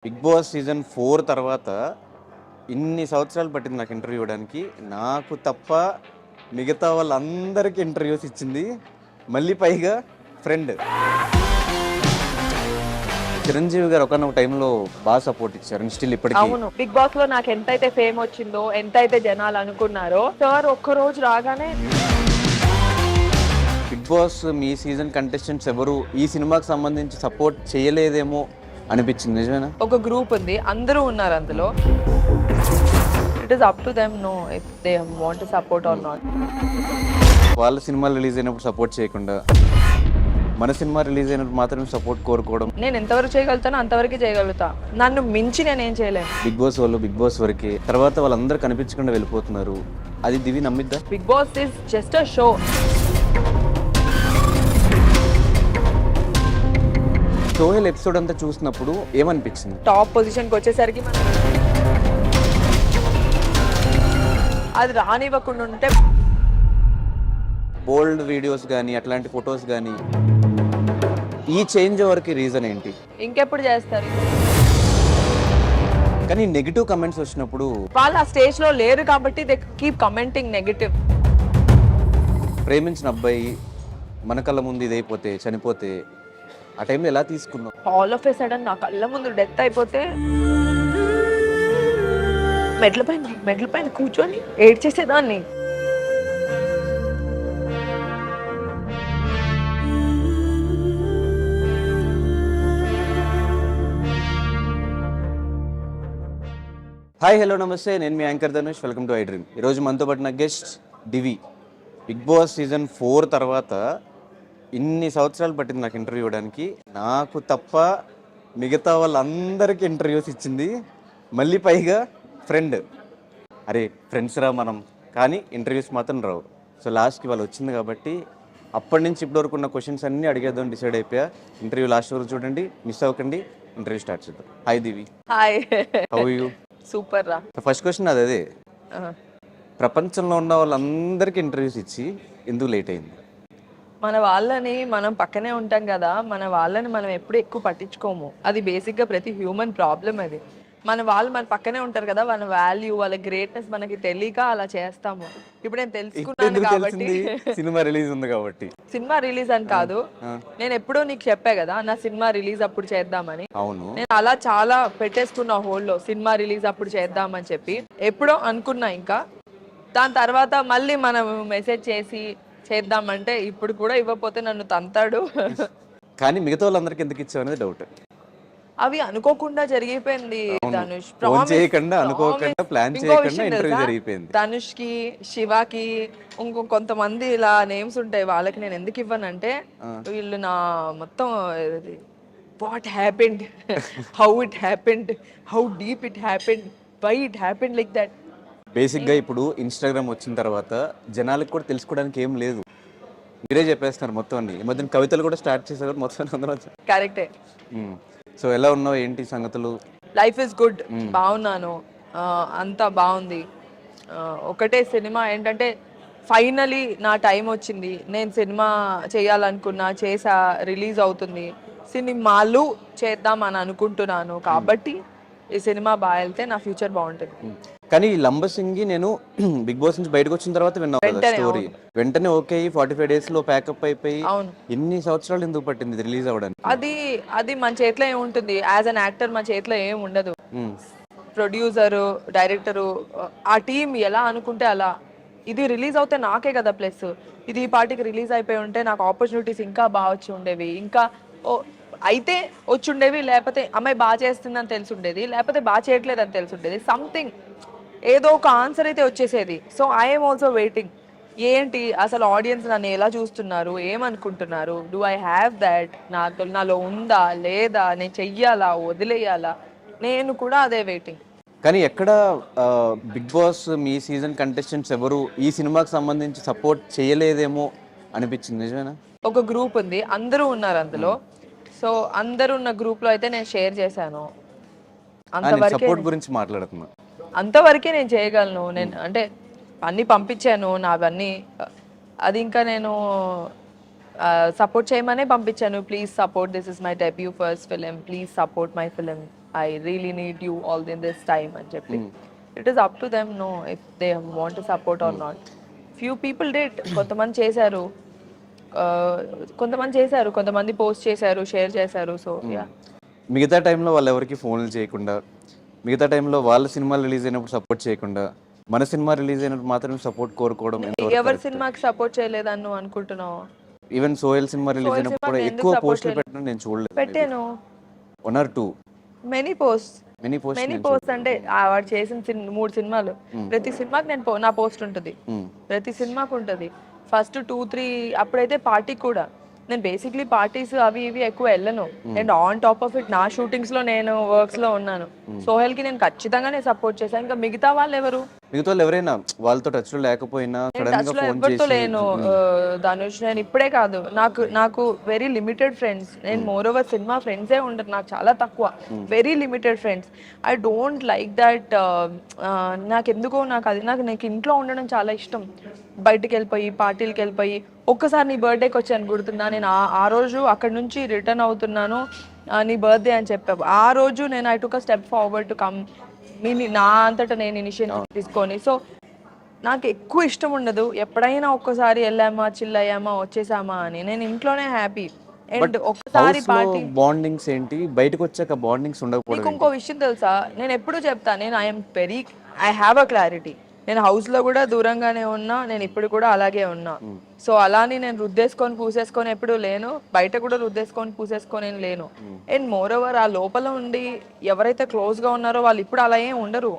Big Boss season 4 తర్వాత ఇన్ని సంవత్సరాలు పట్టింది నాకు ఇంటర్వ్యూ ఇవ్వడానికి. నాకు తప్ప మిగతా వాళ్ళందరికీ ఇంటర్వ్యూస్ ఇచ్చింది. మళ్ళీ పైగా ఫ్రెండ్. చిరంజీవి గారు ఒకనొక టైంలో బాగా సపోర్ట్ ఇచ్చారు. స్టిల్ ఇప్పటికీ అవును, బిగ్ బాస్ లో నాకు ఎంతైతే ఫేమ్ వచ్చిందో, ఎంతైతే జనాలు అనుకున్నారో, సార్ ఒక్క రోజు రాగానే బిగ్ బాస్ మీ సీజన్ కంటెస్టెంట్స్ ఎవరు ఈ సినిమాకి సంబంధించి సపోర్ట్ చేయలేదేమో అనిపించింది. నిజమేనా? ఒక గ్రూప్ ఉంది, అందరూ ఉన్నారు అందులో. It is up to them no if they want to support or not. వాళ్ళ సినిమాలు రిలీజ్ అయినప్పుడు సపోర్ట్ చేయకుండా మన సినిమా రిలీజ్ అయినప్పుడు మాత్రం సపోర్ట్ కోరుకోవడం. నేను ఎంతవరకు చేయగలుగుతానో అంతవరకు చేయగలుగుతా. నన్ను మించి నేను ఏం చేయలేను. బిగ్ బాస్ వాళ్ళు బిగ్ బాస్ వరకే, తర్వాత వాళ్ళందరూ కనిపించకుండా వెళ్ళిపోతున్నారు. అది దివి నమ్మిద్దా? Big Boss is just a show. Sohel episode అంతా చూసినప్పుడు ఏమనిపించింది? టాప్ పొజిషన్కి వచ్చేసరికి మనం అది రానివ్వకుండా ఉంటే, బోల్డ్ వీడియోస్ కానీ అట్లాంటి ఫొటోస్ కానీ, ఈ చేంజ్ ఓవర్కి రీజన్ ఏంటి? ఇంకెప్పుడు చేస్తారు? కానీ నెగిటివ్ కమెంట్స్ వచ్చినప్పుడు వాళ్ళు ఆ స్టేజ్ లో లేరు కాబట్టి దే కీప్ కమెంటింగ్ నెగిటివ్. ప్రేమించిన అబ్బాయి మన కళ్ళ ముందు ఇదైపోతే, చనిపోతే ఆ టైంలో ఎలా తీసుకున్నావు? ఆల్ ఆఫ్ ఎ సడన్ నా కళ్ళ ముందు డెత్ అయిపోతే మెట్ల పైన కూర్చొని ఏడ్చేసేదాన్ని. హాయ్, హలో, నమస్తే. నేను మీ anchor Dhanush. Welcome to I dream. ఈరోజు మనతో పాటు నా guest Divi. Big Boss season 4 తర్వాత ఇన్ని సంవత్సరాలు పట్టింది నాకు ఇంటర్వ్యూ ఇవ్వడానికి. నాకు తప్ప మిగతా వాళ్ళందరికీ ఇంటర్వ్యూస్ ఇచ్చింది. మళ్ళీ పైగా ఫ్రెండ్. అరే ఫ్రెండ్స్ రా మనం, కానీ ఇంటర్వ్యూస్ మాత్రం రావు. సో లాస్ట్కి వాళ్ళు వచ్చింది కాబట్టి అప్పటి నుంచి ఇప్పటి వరకు ఉన్న క్వశ్చన్స్ అన్నీ అడిగేద్దాం డిసైడ్ అయిపోయా. ఇంటర్వ్యూ లాస్ట్ వరకు చూడండి, మిస్ అవ్వకండి. ఇంటర్వ్యూ స్టార్ట్ చేద్దాం. Hi Divi, hi. How you? Super రా. ఫస్ట్ క్వశ్చన్ అదే. ప్రపంచంలో ఉన్న వాళ్ళందరికీ ఇంటర్వ్యూస్ ఇచ్చి ఎందుకు లేట్ అయింది? మన వాళ్ళని మనం పక్కనే ఉంటాం కదా, మన వాళ్ళని మనం ఎప్పుడు ఎక్కువ పట్టించుకోము. అది బేసిక్గా ప్రతి హ్యూమన్ ప్రాబ్లం. అది మన వాళ్ళు మన పక్కనే ఉంటారు కదా, వాళ్ళ వాల్యూ, వాళ్ళ గ్రేట్నెస్ మనకి తెలియక అలా చేస్తాము. ఇప్పుడు నేను తెలుసుకున్నాను కాబట్టి. సినిమా రిలీజ్ ఉంది కాబట్టి. సినిమా రిలీజ్ అని కాదు, నేను ఎప్పుడో నీకు చెప్పా కదా నా సినిమా రిలీజ్ అప్పుడు చేద్దామని. అవును, నేను అలా చాలా పెట్టేసుకున్నా హోల్డ్లో, సినిమా రిలీజ్ అప్పుడు చేద్దామని చెప్పి. ఎప్పుడో అనుకున్నా, ఇంకా దాని తర్వాత మళ్ళీ మనం మెసేజ్ చేసి చేద్దామంటే ఇప్పుడు కూడా ఇవ్వకపోతే నన్ను తంతాడు. కానీ మిగతా వాళ్ళందరికీ ఎందుకు ఇచ్చావు అనేది డౌట్. అవి అనుకోకుండా జరిగిపోయింది ధనుష్. అనుకోకుండా ప్లాన్ చేయకుండా ఇంటర్వ్యూ జరిగిపోయింది. ధనుష్ కి, శివకి, కొంతమంది ఇలా నేమ్స్ ఉంటాయి. వాళ్ళకి నేను ఎందుకు ఇవ్వనంటే, వీళ్ళు నా మొత్తం what happened, how it happened, how deep it happened, why it happened like that. బేసిక్గా ఇప్పుడు ఇన్స్టాగ్రామ్ వచ్చిన తర్వాత జనాలకు కూడా తెలుసుకోవడానికి ఏం లేదు. మీరే చెప్పేస్తున్నారు మొత్తం అన్ని. ఈ మధ్యన కవితలు కూడా స్టార్ట్ చేశారు మొత్తం అందరూ. కరెక్టే. సో ఎలా ఉన్నావు, ఏంటి సంగతులు? లైఫ్ ఇస్ గుడ్, బాగున్నాను, అంతా బాగుంది. ఒకటే సినిమా ఏంటంటే, ఫైనలీ నా టైం వచ్చింది. నేను సినిమా చేయాలనుకున్నా, చేసా, రిలీజ్ అవుతుంది. సినిమాలు చేద్దాం అని అనుకుంటున్నాను కాబట్టి ఈ సినిమా బాగా వెళ్తే నా ఫ్యూచర్ బాగుంటుంది. కానీ లంబసింగి నేను బిగ్ బాస్ నుంచి బయటకు వచ్చిన తర్వాత విన్నావు కదా స్టోరీ. వెంటనే ఓకే 45 days లో ప్యాకప్ అయిపోయి ఎన్ని సంవత్సరాలు ఎందుకు పట్టింది రిలీజ్ అవ్వడానికి? అది మన చేతిలో ఏముంటుంది? యాజ్ అన్ యాక్టర్ మన చేతిలో ఏం ఉండదు. ప్రొడ్యూసరు, డైరెక్టరు, ఆ టీం ఎలా అనుకుంటే అలా. ఇది రిలీజ్ అవుతే నాకే కదా ప్లస్. ఇది ఈ పార్టీకి రిలీజ్ అయిపోయి ఉంటే నాకు ఆపర్చునిటీస్ ఇంకా బాగా వచ్చి ఉండేవి, ఇంకా అయితే వచ్చి ఉండేవి. లేకపోతే అమ్మాయి బాగా చేస్తుందని తెలిసి ఉండేది, లేకపోతే బాగా చేయట్లేదు అని తెలిసి ఉండేది. సంథింగ్ ఏదో ఒక ఆన్సర్ అయితే వచ్చేసేది. So I'm also waiting. ఏంటి అసలు ఆడియన్స్ నన్ను ఎలా చూస్తున్నారు, ఏమనుకుంటున్నారు, డూ ఐ హ్యావ్ దాట్, నాలో ఉందా లేదా, నేను చెయ్యాలా, వదిలేయాలా, నేను కూడా అదే వెయిటింగ్. కానీ ఎక్కడ బిగ్ బాస్ మీ సీజన్ కంటెస్టెంట్స్ ఎవరు ఈ సినిమాకి సంబంధించి సపోర్ట్ చేయలేదేమో అనిపించింది. నిజమేనా? ఒక గ్రూప్ ఉంది, అందరూ ఉన్నారు అందులో. సో అందరు ఉన్న గ్రూప్ లో అయితే నేను షేర్ చేశాను. సపోర్ట్ గురించి మాట్లాడుతున్నా, అంతవరకే నేను చేయగలను. నేను అంటే అన్నీ పంపించాను నావన్నీ. అది ఇంకా నేను సపోర్ట్ చేయమనే పంపించాను. Please support, this is my debut first film, please support my film I really need you all in this time అని చెప్పి. It is up to them no if they want to support or not. Few people did, కొంతమంది చేశారు, కొంతమంది post చేశారు, share చేశారు. So yeah, మిగతా టైంలో వాళ్ళు ఎవరికి ఫోన్లు చేయకుండా, మిగతా టైంలో వాళ్ళ సినిమాలు రిలీజ్ అయినప్పుడు సపోర్ట్ చేయకుండా, మన సినిమా రిలీజ్ అయినప్పుడు మాత్రమే సపోర్ట్ కోరుకోవడం ఎవరి సినిమాకి సపోర్ట్ చేయలేదని నువ్వు అనుకుంటున్నావు? ఈవెన్ సోహెల్ సినిమా రిలీజ్ అయినప్పుడు కూడా ఎక్కువ పోస్టులు పెట్టడం నేను చూడలేదు. పెట్టాను, 1 or 2 మెనీ పోస్ట్ మెనీ అంటే వాడు చేసిన 3 సినిమాలు, ప్రతి సినిమాకి నా పోస్ట్ ఉంటుంది, ప్రతి సినిమాకి ఉంటుంది. ఫస్ట్ 2-3 అప్పుడైతే పార్టీ కూడా, నేను బేసిక్లీ పార్టీస్ అవి ఇవి ఎక్కువ వెళ్ళను. And on top of it నా షూటింగ్స్ లో నేను వర్క్స్ లో ఉన్నాను. సోహెల్ కి నేను ఖచ్చితంగా సపోర్ట్ చేశాను. ఇంకా మిగతా వాళ్ళు ఎవరైనా వాళ్ళతో టచ్ లో లేకపోయినా సడన్ గా ఫోన్ ఎవరితో చేసి లేను ధనుష్. నేను ఇప్పుడే కాదు, నాకు వెరీ లిమిటెడ్ ఫ్రెండ్స్. నేను మోర్ ఓవర్ సినిమా ఫ్రెండ్సే ఉండరు నాకు, చాలా తక్కువ, very limited friends. I don't like that. నాకు ఇంట్లో ఉండడం చాలా ఇష్టం. బయటికి వెళ్ళిపోయి పార్టీలకి వెళ్ళిపోయి, ఒక్కసారి నీ బర్త్డేకి వచ్చాను గుర్తుందా, నేను ఆ రోజు అక్కడ నుంచి రిటర్న్ అవుతున్నాను, నీ బర్త్డే అని చెప్పావు. ఆ రోజు నేను I took a step forward to come, నా అంతటా నేను ఇనిషియేటివ్ తీసుకొని. సో నాకు ఎక్కువ ఇష్టం ఉండదు ఎప్పుడైనా ఒక్కసారి వెళ్ళామా, చిల్ అయ్యామా, వచ్చేసామా అని. నేను ఇంట్లోనే హ్యాపీ. అండ్ ఒక్కసారి పార్టీ బాండింగ్స్ ఏంటి, బయటకు వచ్చాక బాండింగ్స్ ఉండకపోవడం. నీకు ఇంకో విషయం తెలుసా, నేను ఎప్పుడు చెప్తా, నేను ఐ హ్యావ్ అ క్లారిటీ. నేను హౌస్ లో కూడా దూరంగానే ఉన్నా, నేను ఇప్పుడు కూడా అలాగే ఉన్నా. సో అలాని నేను రుద్దేసుకొని పూసేసుకొని ఎప్పుడు లేను, బయట కూడా రుద్దేసుకొని పూసేసుకొని ఏం లేను. అండ్ మోర్ ఓవర్ ఆ లోపల ఉండి ఎవరైతే క్లోజ్ గా ఉన్నారో వాళ్ళు ఇప్పుడు అలా ఏం ఉండరు.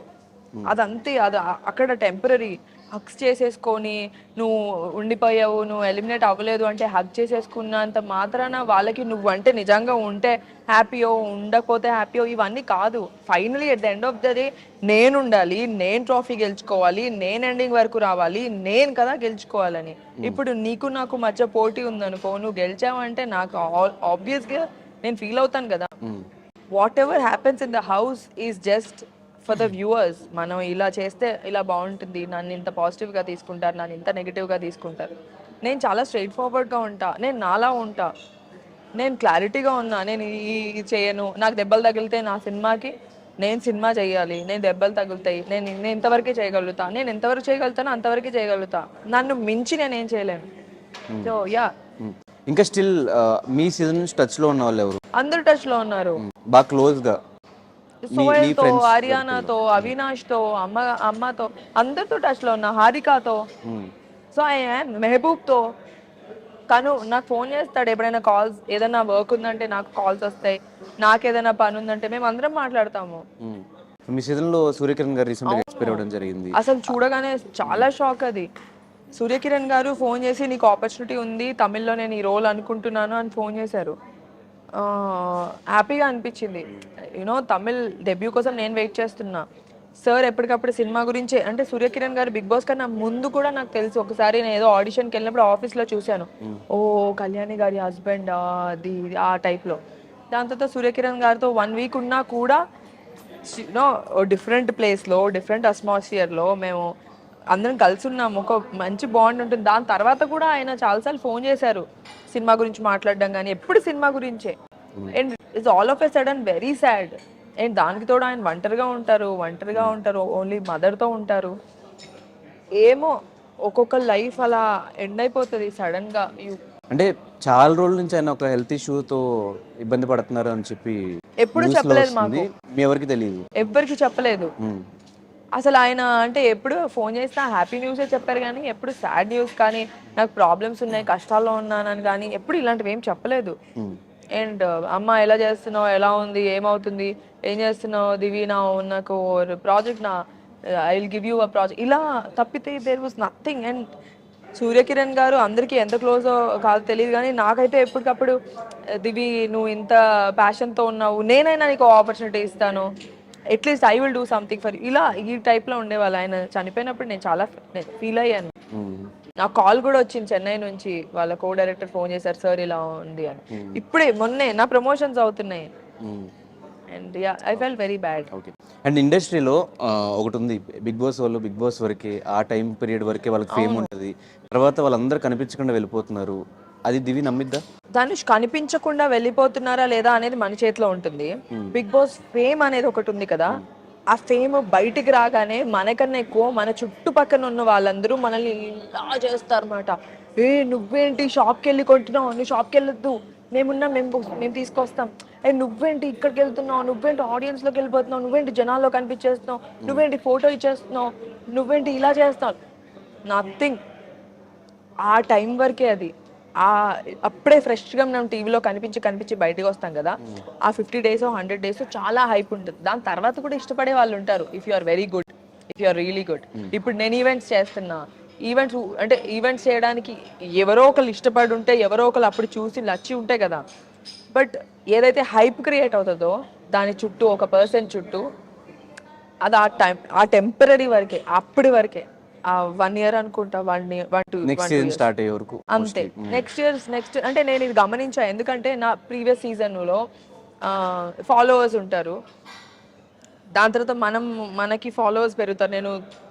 అదంతే, అది అక్కడ టెంపరీ. హగ్స్ చేసేసుకొని నువ్వు ఉండిపోయావు, నువ్వు ఎలిమినేట్ అవ్వలేదు అంటే హగ్ చేసేసుకున్నంత మాత్రాన వాళ్ళకి నువ్వు అంటే నిజంగా ఉంటే హ్యాపీయో, ఉండకపోతే హ్యాపీయో ఇవన్నీ కాదు. Finally at the end of the day నేను ఉండాలి, నేను ట్రోఫీ గెలుచుకోవాలి, నేను ఎండింగ్ వరకు రావాలి, నేను కదా గెలుచుకోవాలని. ఇప్పుడు నీకు నాకు మధ్య పోటీ ఉందనుకో, నువ్వు గెలిచావంటే నాకు ఆబ్వియస్గా నేను ఫీల్ అవుతాను కదా. What ever happens in the house is just for the viewers. మనం ఇలా చేస్తే ఇలా బాగుంటుంది, నన్ను ఇంత పాజిటివ్గా తీసుకుంటారు, నన్ను ఇంత నెగిటివ్గా తీసుకుంటారు. నేను చాలా స్ట్రైట్ ఫార్వర్డ్గా ఉంటా, నేను నాలా ఉంటా, నేను క్లారిటీగా ఉన్నా. నేను ఇది చేయను, నాకు దెబ్బలు తగిలితే నా సినిమాకి నేను సినిమా చేయాలి, నేను దెబ్బలు తగులుతాయి, నేను ఇంతవరకే చేయగలుగుతా, నేను ఎంతవరకు చేయగలుగుతానో అంతవరకే చేయగలుగుతా, నన్ను మించి నేనేం చేయలేను. సో యా, ఇంకా స్టిల్ మీ సీజన్ నుంచి టచ్ లో ఉన్న వాళ్ళు ఎవరు? అందరు టచ్ లో ఉన్నారు, బాగా క్లోజ్ గా. సోహెల్తో, ఆర్యానాతో, అవినాష్తో, అమ్మతో, అందరితో టచ్ లో ఉన్నా, హారికాతో. సో మెహబూబ్తో. తను నాకు ఫోన్ చేస్తాడు ఎప్పుడైనా, కాల్స్, ఏదైనా వర్క్ ఉందంటే నాకు కాల్స్ వస్తాయి, నాకు ఏదైనా పని ఉందంటే మేము అందరం మాట్లాడతాము. మీ సీజన్ లో సూర్యకిరణ్ గారు రీసెంట్ గా ఎక్స్పైర్ అవ్వడం జరిగింది. అసలు చూడగానే చాలా షాక్. అది సూర్యకిరణ్ గారు ఫోన్ చేసి నీకు ఆపర్చునిటీ ఉంది తమిళ్లో, నేను ఈ రోల్ అనుకుంటున్నాను అని ఫోన్ చేశారు. హ్యాపీగా అనిపించింది. యూనో తమిళ్ డెబ్యూ కోసం నేను వెయిట్ చేస్తున్నా. సార్ ఎప్పటికప్పుడు సినిమా గురించి, అంటే సూర్యకిరణ్ గారు బిగ్ బాస్ కన్నా ముందు కూడా నాకు తెలుసు. ఒకసారి నేను ఏదో ఆడిషన్కి వెళ్ళినప్పుడు ఆఫీస్లో చూశాను, ఓ కళ్యాణి గారి హస్బెండ్ అది ఆ టైప్లో. దాని తర్వాత సూర్యకిరణ్ గారితో 1 week ఉన్నా కూడా యూనో డిఫరెంట్ ప్లేస్లో, డిఫరెంట్ అట్మాస్ఫియర్లో మేము అందరం కలిసి ఉన్నాము, ఒక మంచి బాండ్ ఉంటుంది. దాని తర్వాత కూడా ఆయన చాలాసార్లు ఫోన్ చేశారు సినిమా గురించి మాట్లాడడం, కానీ ఎప్పుడు సినిమా గురించే. And it's all of a sudden very sad. And దానికి తోడు ఆయన ఒంటరిగా ఉంటారు, ఓన్లీ మదర్తో ఉంటారు. ఏమో ఒక్కొక్క లైఫ్ అలా ఎండ్ అయిపోతుంది సడన్గా. అంటే చాలా రోజుల నుంచి ఆయన ఒక హెల్త్ ఇష్యూతో ఇబ్బంది పడుతున్నారు అని చెప్పి ఎప్పుడు చెప్పలేదు మాకు, మీ ఎవరికి తెలియదు, ఎవ్వరికి చెప్పలేదు. అసలు ఆయన అంటే ఎప్పుడు ఫోన్ చేసినా హ్యాపీ న్యూసే చెప్పారు, కానీ ఎప్పుడు సాడ్ న్యూస్ కానీ, నాకు ప్రాబ్లమ్స్ ఉన్నాయి, కష్టాల్లో ఉన్నానని కానీ ఎప్పుడు ఇలాంటివి ఏం చెప్పలేదు. అండ్ అమ్మ ఎలా చేస్తున్నావు, ఎలా ఉంది, ఏమవుతుంది, ఏం చేస్తున్నావు దివి, నాకు project I will give you a project, ఇలా తప్పితే there was nothing. And Suryakiran గారు అందరికీ ఎంత క్లోజో కాదు తెలియదు, కానీ నాకైతే ఎప్పటికప్పుడు దివి నువ్వు ఇంత ప్యాషన్తో ఉన్నావు, నేనైనా నీకు ఆపర్చునిటీ ఇస్తాను, at least I will do something for, ఇలా ఈ టైప్లో ఉండేవాళ్ళు. ఆయన చనిపోయినప్పుడు నేను చాలా ఫీల్ అయ్యాను. నాకు కాల్ కూడా వచ్చింది చెన్నై నుంచి, వాళ్ళ కో డైరెక్టర్ ఫోన్ చేశారు, సార్ ఇలా ఉంది అని. ఇప్పుడే మొన్నే నా ప్రమోషన్స్ అవుతున్నాయి. And yeah, I fell very bad. Okay. And ఇండస్ట్రీలో ఒకటి ఉంది, బిగ్ బాస్ వాళ్ళు బిగ్ బాస్ వరకే, ఆ టైం పీరియడ్ వరకే వాళ్ళకి ఫేమ్ ఉంటుంది, తర్వాత వాళ్ళందరూ కనిపించకుండా వెళ్ళిపోతున్నారు. అది దివి నమ్మిద్దా? ధనుష్ కనిపించకుండా వెళ్ళిపోతున్నారా లేదా అనేది మన చేతిలో ఉంటుంది. బిగ్ బాస్ ఫేమ్ అనేది ఒకటి ఉంది కదా, ఆ ఫేమ్ బయటికి రాగానే మనకన్నా ఎక్కువ మన చుట్టుపక్కల ఉన్న వాళ్ళందరూ మనల్ని ఇలా చేస్తారు అనమాట. ఏ నువ్వేంటి షాప్కి వెళ్ళి కొంటున్నావు, నువ్వు షాప్కి వెళ్ళొద్దు, మేము తీసుకొస్తాం. ఏ నువ్వేంటి ఇక్కడికి వెళ్తున్నావు, నువ్వేంటి ఆడియన్స్ లోకి వెళ్ళిపోతున్నావు, నువ్వేంటి జనాల్లో కనిపించేస్తున్నావు, నువ్వేంటి ఫోటో ఇచ్చేస్తున్నావు, నువ్వేంటి ఇలా చేస్తున్నావు. నథింగ్. ఆ టైం వరకే అది. ఆ అప్పుడే ఫ్రెష్గా మనం టీవీలో కనిపించి బయటకు వస్తాం కదా, ఆ 50 days 100 days చాలా హైప్ ఉంటుంది. దాని తర్వాత కూడా ఇష్టపడే వాళ్ళు ఉంటారు, if you are very good, if you are really good. ఇప్పుడు నేను ఈవెంట్స్ చేస్తున్నా, ఈవెంట్స్ చేయడానికి ఎవరో ఒకళ్ళు ఇష్టపడి ఉంటే, ఎవరో ఒకళ్ళు అప్పుడు చూసి నచ్చి ఉంటే కదా. బట్ ఏదైతే హైప్ క్రియేట్ అవుతుందో దాని చుట్టూ ఒక పర్సన్ చుట్టూ, అది ఆ టెంపరీ వరకే, అప్పటి వరకే. ఆ 1 year అనుకుంటా, 1 నెక్స్ట్ సీజన్ స్టార్ట్ అయ్యే వరకు అంతే. నెక్స్ట్ అంటే నేను ఇది గమనించా, ఎందుకంటే నా ప్రీవియస్ సీజన్లో ఫాలోవర్స్ ఉంటారు, దాని తర్వాత మనకి ఫాలోవర్స్ పెరుగుతారు.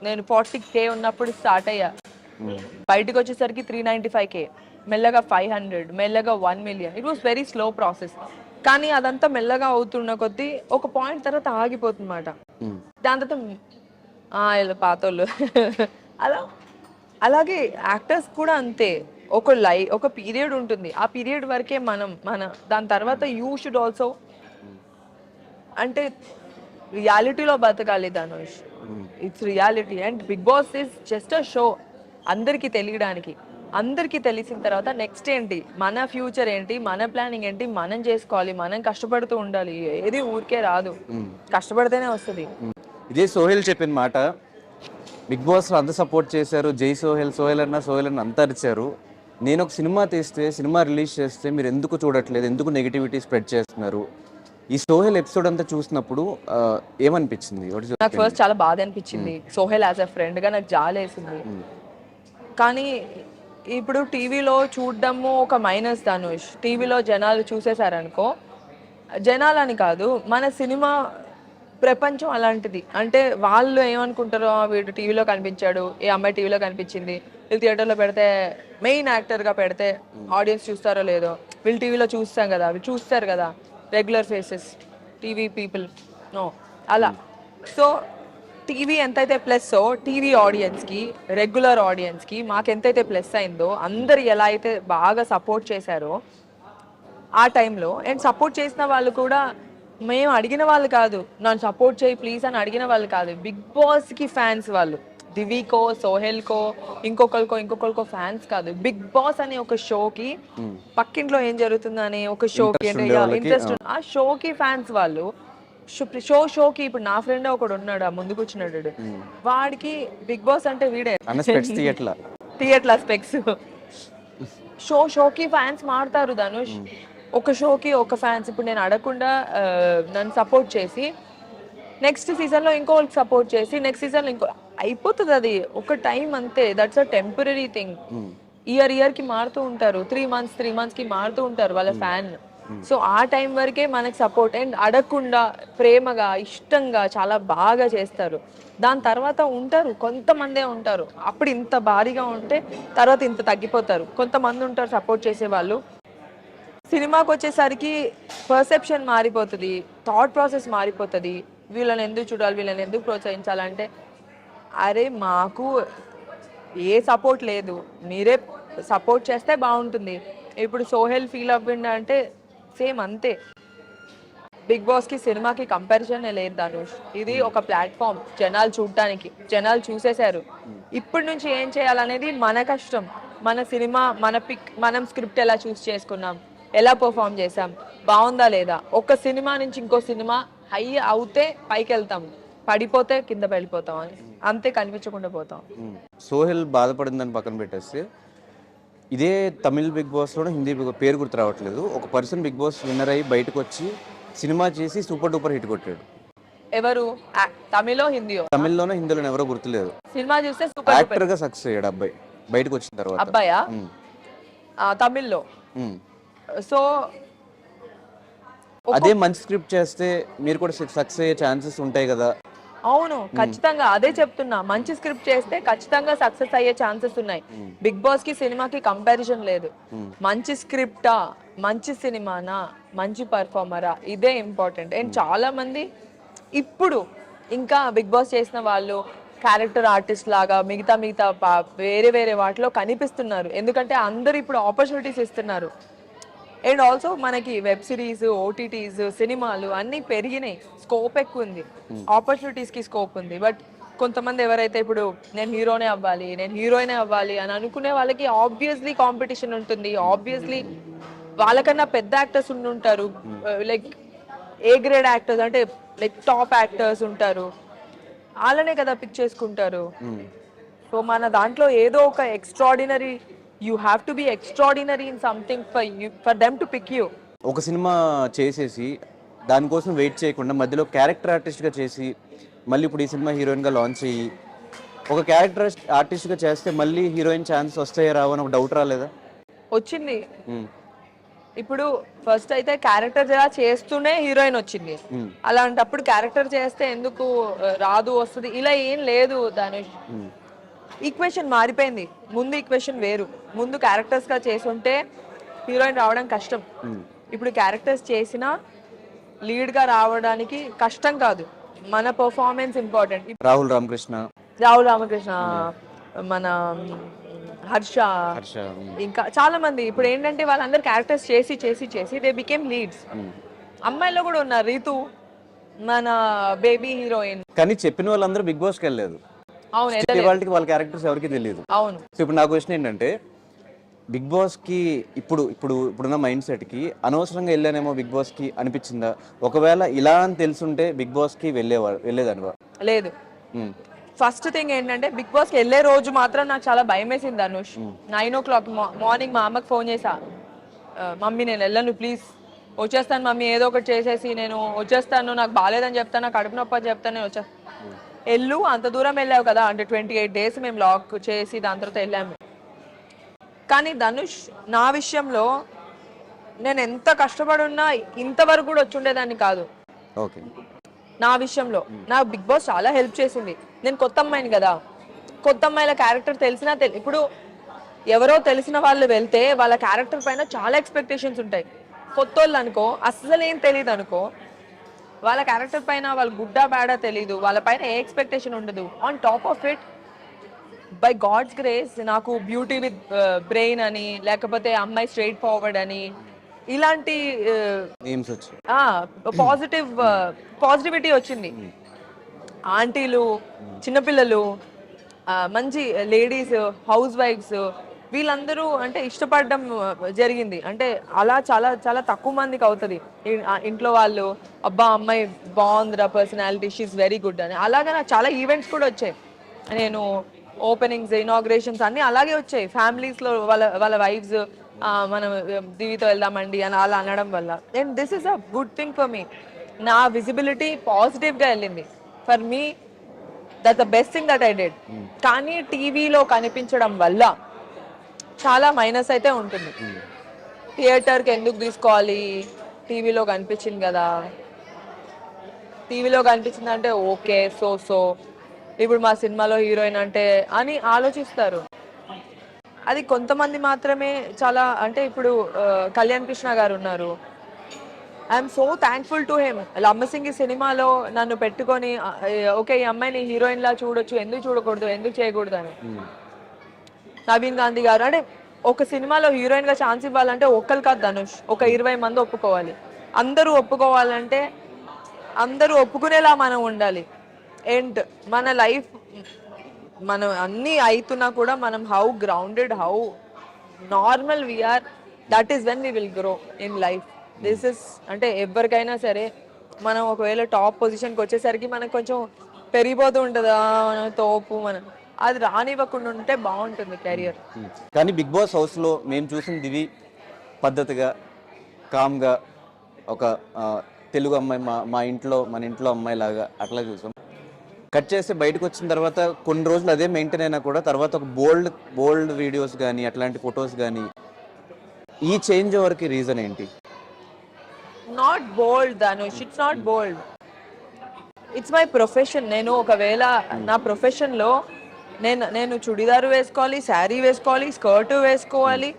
నేను 40K ఉన్నప్పుడు స్టార్ట్ అయ్యా, బయటకు వచ్చేసరికి 395K, మెల్లగా 500, మెల్లగా 1 million. It was very slow process. కానీ అదంతా మెల్లగా అవుతున్న కొద్దీ ఒక పాయింట్ తర్వాత ఆగిపోతుంది అన్నమాట. దాని తర్వాత పాతోళ్ళు అలాగే యాక్టర్స్ కూడా అంతే. ఒక పీరియడ్ ఉంటుంది, ఆ పీరియడ్ వరకే దాని తర్వాత యూ షుడ్ ఆల్సో అంటే రియాలిటీలో బతకాలి Dhanush. It's reality and Bigg Boss is just a show. అందరికీ తెలియడానికి, అందరికీ తెలిసిన తర్వాత నెక్స్ట్ ఏంటి, మన ఫ్యూచర్ ఏంటి, మన ప్లానింగ్ ఏంటి, మనం చేసుకోవాలి. మనం కష్టపడుతూ ఉండాలి, ఏది ఊరికే రాదు, కష్టపడితేనే వస్తుంది. ఇదే సోహెల్ చెప్పిన మాట. బిగ్ బాస్లో అంత సపోర్ట్ చేశారు, జై సోహెల్ అన్న అంతా అరిచారు. నేను ఒక సినిమా తీస్తే, సినిమా రిలీజ్ చేస్తే మీరు ఎందుకు చూడట్లేదు, ఎందుకు నెగిటివిటీ స్ప్రెడ్ చేస్తున్నారు? ఈ సోహెల్ ఎపిసోడ్ అంతా చూసినప్పుడు ఏమనిపించింది? నాకు ఫస్ట్ చాలా బాధ అనిపించింది. సోహెల్ యాజ్ అ ఫ్రెండ్ గా నాకు జాలేసింది. కానీ ఇప్పుడు టీవీలో చూడడము ఒక మైనస్ ధనుష్. టీవీలో జనాలు చూసేశారనుకో, జనాలని కాదు, మన సినిమా ప్రపంచం అలాంటిది. అంటే వాళ్ళు ఏమనుకుంటారో, వీడు టీవీలో కనిపించాడు, ఏ అమ్మాయి టీవీలో కనిపించింది, వీళ్ళు థియేటర్లో పెడితే, మెయిన్ యాక్టర్గా పెడితే ఆడియన్స్ చూస్తారో లేదో, వీళ్ళు టీవీలో చూస్తాం కదా, వీళ్ళు చూస్తారు కదా, regular faces, TV people no అలా. సో టీవీ ఎంతైతే ప్లస్ టీవీ ఆడియన్స్కి, రెగ్యులర్ ఆడియన్స్కి మాకెంతైతే ప్లస్ అయిందో, అందరు ఎలా అయితే బాగా సపోర్ట్ చేశారో ఆ టైంలో, అండ్ సపోర్ట్ చేసిన వాళ్ళు కూడా మేము అడిగిన వాళ్ళు కాదు, నన్ను సపోర్ట్ చేయి ప్లీజ్ అని అడిగిన వాళ్ళు కాదు, బిగ్ బాస్కి ఫ్యాన్స్ వాళ్ళు. దివికో, సోహెల్కో, ఇంకొకరికో ఫ్యాన్స్ కాదు, బిగ్ బాస్ అనే ఒక షోకి, పక్కింట్లో ఏం జరుగుతుందని ఒక షోకి ఇంట్రెస్ట్, ఆ షోకి ఫ్యాన్స్ వాళ్ళు. షోకి ఇప్పుడు నా ఫ్రెండ్ ఒకడు ఉన్నాడు, ఆ ముందు కూర్చున్నాడు, వాడికి బిగ్ బాస్ అంటే వీడే థియేట్లా స్పెక్స్. షోకి ఫ్యాన్స్ మారుతారు ధనుష్. ఒక షోకి ఒక ఫ్యాన్స్. ఇప్పుడు నేను అడగకుండా నన్ను సపోర్ట్ చేసి నెక్స్ట్ సీజన్లో ఇంకోళ్ళకి సపోర్ట్ చేసి నెక్స్ట్ సీజన్లో ఇంకో అయిపోతుంది. అది ఒక టైం అంతే. That's a temporary thing. ఇయర్కి మారుతూ ఉంటారు, 3 monthsకి మారుతూ ఉంటారు వాళ్ళ ఫ్యాన్. సో ఆ టైం వరకే మనకి సపోర్ట్ అండ్ అడగకుండా ప్రేమగా ఇష్టంగా చాలా బాగా చేస్తారు. దాని తర్వాత ఉంటారు, కొంతమందే ఉంటారు, అప్పుడు ఇంత భారీగా ఉంటే తర్వాత ఇంత తగ్గిపోతారు. కొంతమంది ఉంటారు సపోర్ట్ చేసేవాళ్ళు. సినిమాకి వచ్చేసరికి పర్సెప్షన్ మారిపోతుంది, థాట్ ప్రాసెస్ మారిపోతుంది. వీళ్ళని ఎందుకు చూడాలి, వీళ్ళని ఎందుకు ప్రోత్సహించాలంటే, అరే మాకు ఏ సపోర్ట్ లేదు, మీరే సపోర్ట్ చేస్తే బాగుంటుంది. ఇప్పుడు సోహెల్ ఫీల్ అవ్వండి అంటే సేమ్ అంతే. బిగ్ బాస్కి సినిమాకి కంపారిజన్ లేదు ధనుష్. ఇది ఒక ప్లాట్ఫామ్ జనాలు చూడటానికి. జనాలు చూసేశారు. ఇప్పటి నుంచి ఏం చేయాలనేది మన కష్టం. మన సినిమా, మన పిక్, మనం స్క్రిప్ట్ ఎలా చూస్ చేసుకున్నాం, ఎలా పర్ఫామ్ చేసాం, బాగుందా లేదా. ఒక సినిమా నుంచి ఇంకో సినిమా హై అవుతే పైకి వెళ్తాం, పడిపోతే కింద వెళ్ళిపోతాం, అంతే, కనిపించకుండా పోతాం. సోహెల్ బాధపడిందని పక్కన పెట్టేస్తే, ఇదే తమిళ్ బిగ్ బాస్లో, హిందీ బిగ్ పేరు గుర్తు రావట్లేదు, ఒక పర్సన్ బిగ్ బాస్ విన్నర్ అయ్యి బయటకు వచ్చి సినిమా చేసి సూపర్ డూపర్ హిట్ కొట్టాడు. ఎవరు? తమిళో హిందీయో? తమిళ్లోనో హిందీలో ఎవరో గుర్తులేదు. సినిమా చూస్తే సూపర్ యాక్టర్ గా సక్సెస్ అయ్యాడు అబ్బాయి బయటకు వచ్చిన తర్వాత. అబ్బాయా? తమిళ్లో. సో అదే మంచి స్క్రిప్ట్ చేస్తే మీరు కూడా సక్సెస్ అయ్యే ఛాన్సెస్ ఉంటాయి కదా. అవును, ఖచ్చితంగా అదే చెప్తున్నా. మంచి స్క్రిప్ట్ చేస్తే ఖచ్చితంగా సక్సెస్ అయ్యే ఛాన్సెస్ ఉన్నాయి. బిగ్ బాస్ కి సినిమాకి కంపారిజన్ లేదు. మంచి స్క్రిప్టా, మంచి సినిమానా, మంచి పర్ఫార్మరా, ఇదే ఇంపార్టెంట్. అండ్ చాలా మంది ఇప్పుడు ఇంకా బిగ్ బాస్ చేసిన వాళ్ళు క్యారెక్టర్ ఆర్టిస్ట్ లాగా మిగతా మిగతా వేరే వేరే వాటిలో కనిపిస్తున్నారు. ఎందుకంటే అందరు ఇప్పుడు ఆపర్చునిటీస్ ఇస్తున్నారు. అండ్ ఆల్సో మనకి వెబ్ సిరీస్, ఓటీటీస్, సినిమాలు అన్నీ పెరిగినాయి. స్కోప్ ఎక్కువ ఉంది, ఆపర్చునిటీస్కి స్కోప్ ఉంది. బట్ కొంతమంది ఎవరైతే ఇప్పుడు నేను హీరోనే అవ్వాలి, నేను హీరోయినే అవ్వాలి అని అనుకునే వాళ్ళకి ఆబ్వియస్లీ కాంపిటీషన్ ఉంటుంది. ఆబ్వియస్లీ వాళ్ళకన్నా పెద్ద యాక్టర్స్ ఉంటారు, లైక్ ఏ గ్రేడ్ యాక్టర్స్ అంటే లైక్ టాప్ యాక్టర్స్ ఉంటారు. వాళ్ళనే కదా పిక్ చేసుకుంటారు. సో మన దాంట్లో ఏదో ఒక extraordinary, you have to be extraordinary in something for them to pick you. ఒక సినిమా చేసేసి దానికోసం వెయిట్ చేయకుండా మధ్యలో క్యారెక్టర్ ఆర్టిస్ట్గా చేసి మళ్ళీ ఇప్పుడు ఈ సినిమా హీరోయిన్గా లాంచ్ అయ్యి ఒక క్యారెక్టర్ ఆర్టిస్ట్గా చేస్తే మళ్ళీ హీరోయిన్ ఛాన్స్ వస్తాయో రావు అని ఒక డౌట్ రాలేదా? వచ్చింది. ఇప్పుడు ఫస్ట్ అయితే క్యారెక్టర్ చేస్తూనే హీరోయిన్ వచ్చింది. అలాంటప్పుడు క్యారెక్టర్ చేస్తే ఎందుకు రాదు వస్తుంది ఇలా ఏం లేదు ధనుష్. ఈక్వేషన్ మారిపోయింది. ముందు ఈక్వేషన్ వేరు. ముందు క్యారెక్టర్స్ గా చేసుంటే హీరోయిన్ రావడం కష్టం. ఇప్పుడు క్యారెక్టర్స్ చేసినా లీడ్ గా రావడానికి కష్టం కాదు, మన పర్ఫార్మెన్స్ ఇంపార్టెంట్. రాహుల్ రామకృష్ణ, మన హర్ష, ఇంకా చాలా మంది ఇప్పుడు ఏంటంటే వాళ్ళందరూ క్యారెక్టర్స్ చేసి చేసి చేసి దే బికేమ్ లీడ్స్. అమ్మాయిలో కూడా ఉన్నారు, రీతు మన బేబీ హీరోయిన్. కానీ చెప్పిన వాళ్ళందరూ బిగ్ బాస్కి వెళ్ళలేదు. అవును, వాళ్ళకి వాళ్ళ క్యారెక్టర్స్ ఎవరికి తెలియదు. అవును. సో ఇప్పుడు నా క్వశ్చన్ ఏంటంటే బిగ్ బాస్కి ఇప్పుడున్న మైండ్ సెట్కి అనవసరంగా వెళ్ళానేమో బిగ్ బాస్కి అనిపించిందా? ఒకవేళ ఇలా అని తెలుసుంటే బిగ్ బాస్కి వెళ్ళేదనివా? లేదు. ఫస్ట్ థింగ్ ఏంటంటే బిగ్ బాస్కి వెళ్ళే రోజు మాత్రం నాకు చాలా భయం వేసింది ధనుష్. 9 o'clock మార్నింగ్ మా అమ్మకి ఫోన్ చేసా, మమ్మీ నేను వెళ్ళను ప్లీజ్, వచ్చేస్తాను మమ్మీ, ఏదో ఒకటి చేసేసి నేను వచ్చేస్తాను, నాకు బాగాలేదని చెప్తాను, నాకు కడుపు నొప్పి అని చెప్తాను, నేను వచ్చేస్తాను. వెళ్ళు, అంత దూరం వెళ్ళావు కదా అంటే 28 days మేము లాక్ చేసి దాని తర్వాత వెళ్ళాము. కానీ ధనుష్ నా విషయంలో నేను ఎంత కష్టపడున్నా ఇంతవరకు కూడా వచ్చి ఉండేదాన్ని కాదు. ఓకే, నా విషయంలో నాకు బిగ్ బాస్ చాలా హెల్ప్ చేసింది. నేను కొత్త అమ్మాయిని కదా, కొత్త అమ్మాయిల క్యారెక్టర్ తెలిసినా ఇప్పుడు ఎవరో తెలిసిన వాళ్ళు వెళ్తే వాళ్ళ క్యారెక్టర్ పైన చాలా ఎక్స్పెక్టేషన్స్ ఉంటాయి. కొత్త వాళ్ళు అనుకో, అస్సలు ఏం తెలియదు అనుకో, వాళ్ళ క్యారెక్టర్ పైన వాళ్ళు గుడ్డా బ్యాడా తెలీదు, వాళ్ళ పైన ఏ ఎక్స్పెక్టేషన్ ఉండదు. On top of it by God's grace నాకు బ్యూటీ విత్ బ్రెయిన్ అని, లేకపోతే అమ్మాయి స్ట్రైట్ ఫార్వర్డ్ అని, ఇలాంటి పాజిటివిటీ వచ్చింది. ఆంటీలు, చిన్నపిల్లలు, మంచి లేడీస్, హౌస్ వైఫ్స్, వీళ్ళందరూ అంటే ఇష్టపడడం జరిగింది. అంటే అలా చాలా చాలా తక్కువ మందికి అవుతుంది ఇంట్లో వాళ్ళు, అబ్బా అమ్మాయి బాగుందిరా, పర్సనాలిటీ, షీఈస్ వెరీ గుడ్ అని. అలాగే నాకు చాలా ఈవెంట్స్ కూడా వచ్చాయి. నేను ఓపెనింగ్స్, ఇనాగ్రేషన్స్ అన్నీ అలాగే వచ్చాయి. ఫ్యామిలీస్లో వాళ్ళ వైఫ్స్ మనం దివితో వెళ్దామండి అని అలా అనడం వల్ల. And this is a good thing for me. నా విజిబిలిటీ పాజిటివ్గా వెళ్ళింది. For me that the best thing that I did. కానీ టీవీలో కనిపించడం వల్ల చాలా మైనస్ అయితే ఉంటుంది. థియేటర్కి ఎందుకు తీసుకోవాలి, టీవీలో కనిపించింది కదా, టీవీలో కనిపించింది అంటే ఓకే సో ఇప్పుడు మా సినిమాలో హీరోయిన్ అంటే అని ఆలోచిస్తారు. అది కొంతమంది మాత్రమే. చాలా అంటే ఇప్పుడు కళ్యాణ్ కృష్ణ గారు ఉన్నారు, I'm so thankful to him. Lammasingi సినిమాలో నన్ను పెట్టుకొని ఓకే ఈ అమ్మాయిని హీరోయిన్ లా చూడొచ్చు, ఎందుకు చూడకూడదు, ఎందుకు చేయకూడదు అని. నవీన్ గాంధీ గారు అంటే ఒక సినిమాలో హీరోయిన్ గా ఛాన్స్ ఇవ్వాలంటే ఒక్కరు కాదు ధనుష్, ఒక 20 మంది ఒప్పుకోవాలి. అందరూ ఒప్పుకోవాలంటే అందరూ ఒప్పుకునేలా మనం ఉండాలి. అండ్ మన లైఫ్ మనం అన్నీ అవుతున్నా కూడా మనం how grounded, how normal we are, that is when we will grow in life. This is అంటే ఎవరికైనా సరే మనం ఒకవేళ టాప్ పొజిషన్కి వచ్చేసరికి మనకు కొంచెం పెరిగిపోతూ ఉంటుందా తోపు, మనం అది రానివ్వకుండా ఉంటే బాగుంటుంది కెరియర్. కానీ బిగ్ బాస్ హౌస్లో మేము చూసిన దివి పద్ధతిగా, కామ్గా ఒక తెలుగు అమ్మాయి, మన ఇంట్లో అమ్మాయి లాగా అట్లా చూసాం. కట్ చేసి బయటకు వచ్చిన తర్వాత కొన్ని రోజులు అదే మెయింటైన్ అయినా కూడా తర్వాత ఒక బోల్డ్ వీడియోస్ కానీ అట్లాంటి ఫొటోస్ కానీ, ఈ చేంజ్ ఓవర్కి రీజన్ ఏంటి? Not bold Dhanush, it's not bold. It's my profession. నేను ఒకవేళ నా ప్రొఫెషన్లో నేను చుడిదారు వేసుకోవాలి, శారీ వేసుకోవాలి, స్కర్ట్ వేసుకోవాలి.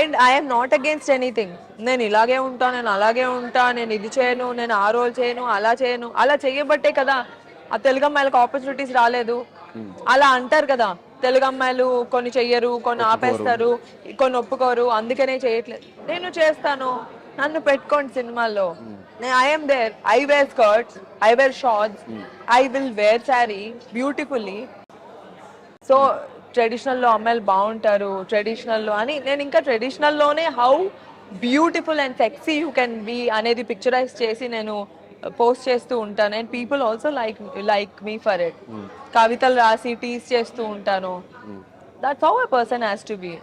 And I'm not against anything. నేను ఇలాగే ఉంటా, నేను అలాగే ఉంటా, నేను ఇది చేయను, నేను ఆ రోల్ చేయను, అలా చేయను. అలా చేయబట్టే కదా ఆ తెలుగు అమ్మాయిలకు ఆపర్చునిటీస్ రాలేదు. అలా అంటారు కదా, తెలుగు అమ్మాయిలు కొన్ని చెయ్యరు, కొన్ని ఆపేస్తారు, కొన్ని ఒప్పుకోరు, అందుకనే చేయట్లేదు. నేను చేస్తాను, నన్ను పెట్టుకోండి సినిమాల్లో. I'm there. I wear skirts, I wear shorts, I will wear sari beautifully. So ట్రెడిషనల్లో అమ్మాయిలు బాగుంటారు, ట్రెడిషనల్లో అని నేను ఇంకా ట్రెడిషనల్లోనే how beautiful and sexy you can be అనేది పిక్చరైజ్ చేసి నేను పోస్ట్ చేస్తూ ఉంటాను. And people also like me for it. కవితలు రాసి టీస్ చేస్తూ ఉంటాను. That's how a person has to be.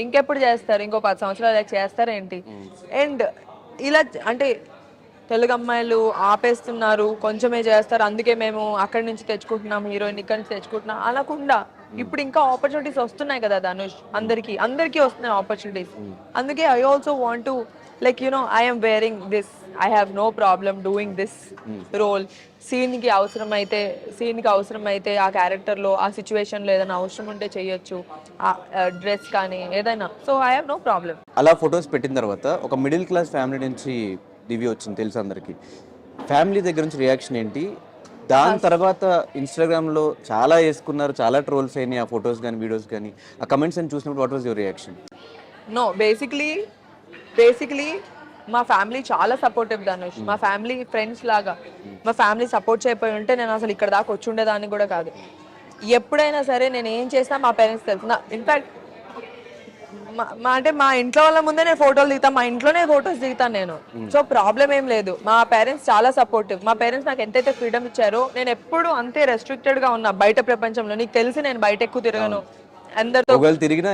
ఇంకెప్పుడు చేస్తారు? ఇంకో 10 సంవత్సరాలు చేస్తారేంటి? అండ్ ఇలా అంటే తెలుగు అమ్మాయిలు ఆపేస్తున్నారు, కొంచెమే చేస్తారు, అందుకే మేము అక్కడి నుంచి తెచ్చుకుంటున్నాం హీరోయిన్, ఇక్కడి నుంచి తెచ్చుకుంటున్నాం అనకుండా ఇప్పుడు ఇంకా ఆపర్చునిటీస్ వస్తున్నాయి కదా ధనుష్. అందరికీ వస్తున్నాయి ఆపర్చునిటీస్. అందుకే I also want to like I'm wearing this, I have no problem doing this role. సీన్కి అవసరం అయితే ఆ క్యారెక్టర్లో ఆ సిచ్యువేషన్లో ఏదైనా అవసరం ఉంటే చేయొచ్చు, ఆ డ్రెస్ కానీ ఏదైనా. So I have no problem. అలా ఫొటోస్ పెట్టిన తర్వాత ఒక మిడిల్ క్లాస్ ఫ్యామిలీ నుంచి దివ్య వచ్చింది తెలుసు అందరికి. ఫ్యామిలీ దగ్గర నుంచి రియాక్షన్ ఏంటి? దాని తర్వాత ఇన్స్టాగ్రామ్లో చాలా వేసుకున్నారు, చాలా ట్రోల్స్ అయినాయి ఆ ఫొటోస్ కానీ వీడియోస్ కానీ. ఆ కమెంట్స్ అని చూసినప్పుడు what was your reaction? No, basically మా ఫ్యామిలీ చాలా సపోర్టివ్ ధనుష్. మా ఫ్యామిలీ ఫ్రెండ్స్ లాగా. మా ఫ్యామిలీ సపోర్ట్ చేయకపోయి ఉంటే నేను అసలు ఇక్కడ దాకా వచ్చి ఉండేదాన్ని కూడా కాదు. ఎప్పుడైనా సరే నేను ఏం చేసినా మా పేరెంట్స్ తెలుసు. ఇన్ఫాక్ట్ మా ఇంట్లో వాళ్ళ ముందే నేను ఫోటోలు దిగుతాను, మా ఇంట్లోనే ఫొటోస్ దిగుతాను నేను. సో ప్రాబ్లం ఏం లేదు. మా పేరెంట్స్ చాలా సపోర్టివ్. మా పేరెంట్స్ నాకు ఎంతైతే ఫ్రీడమ్ ఇచ్చారో నేను ఎప్పుడు అంతే రెస్ట్రిక్టెడ్ గా ఉన్నా బయట ప్రపంచంలో. నీకు తెలిసి నేను బయట ఎక్కువ తిరగను, అందరితో తిరిగినా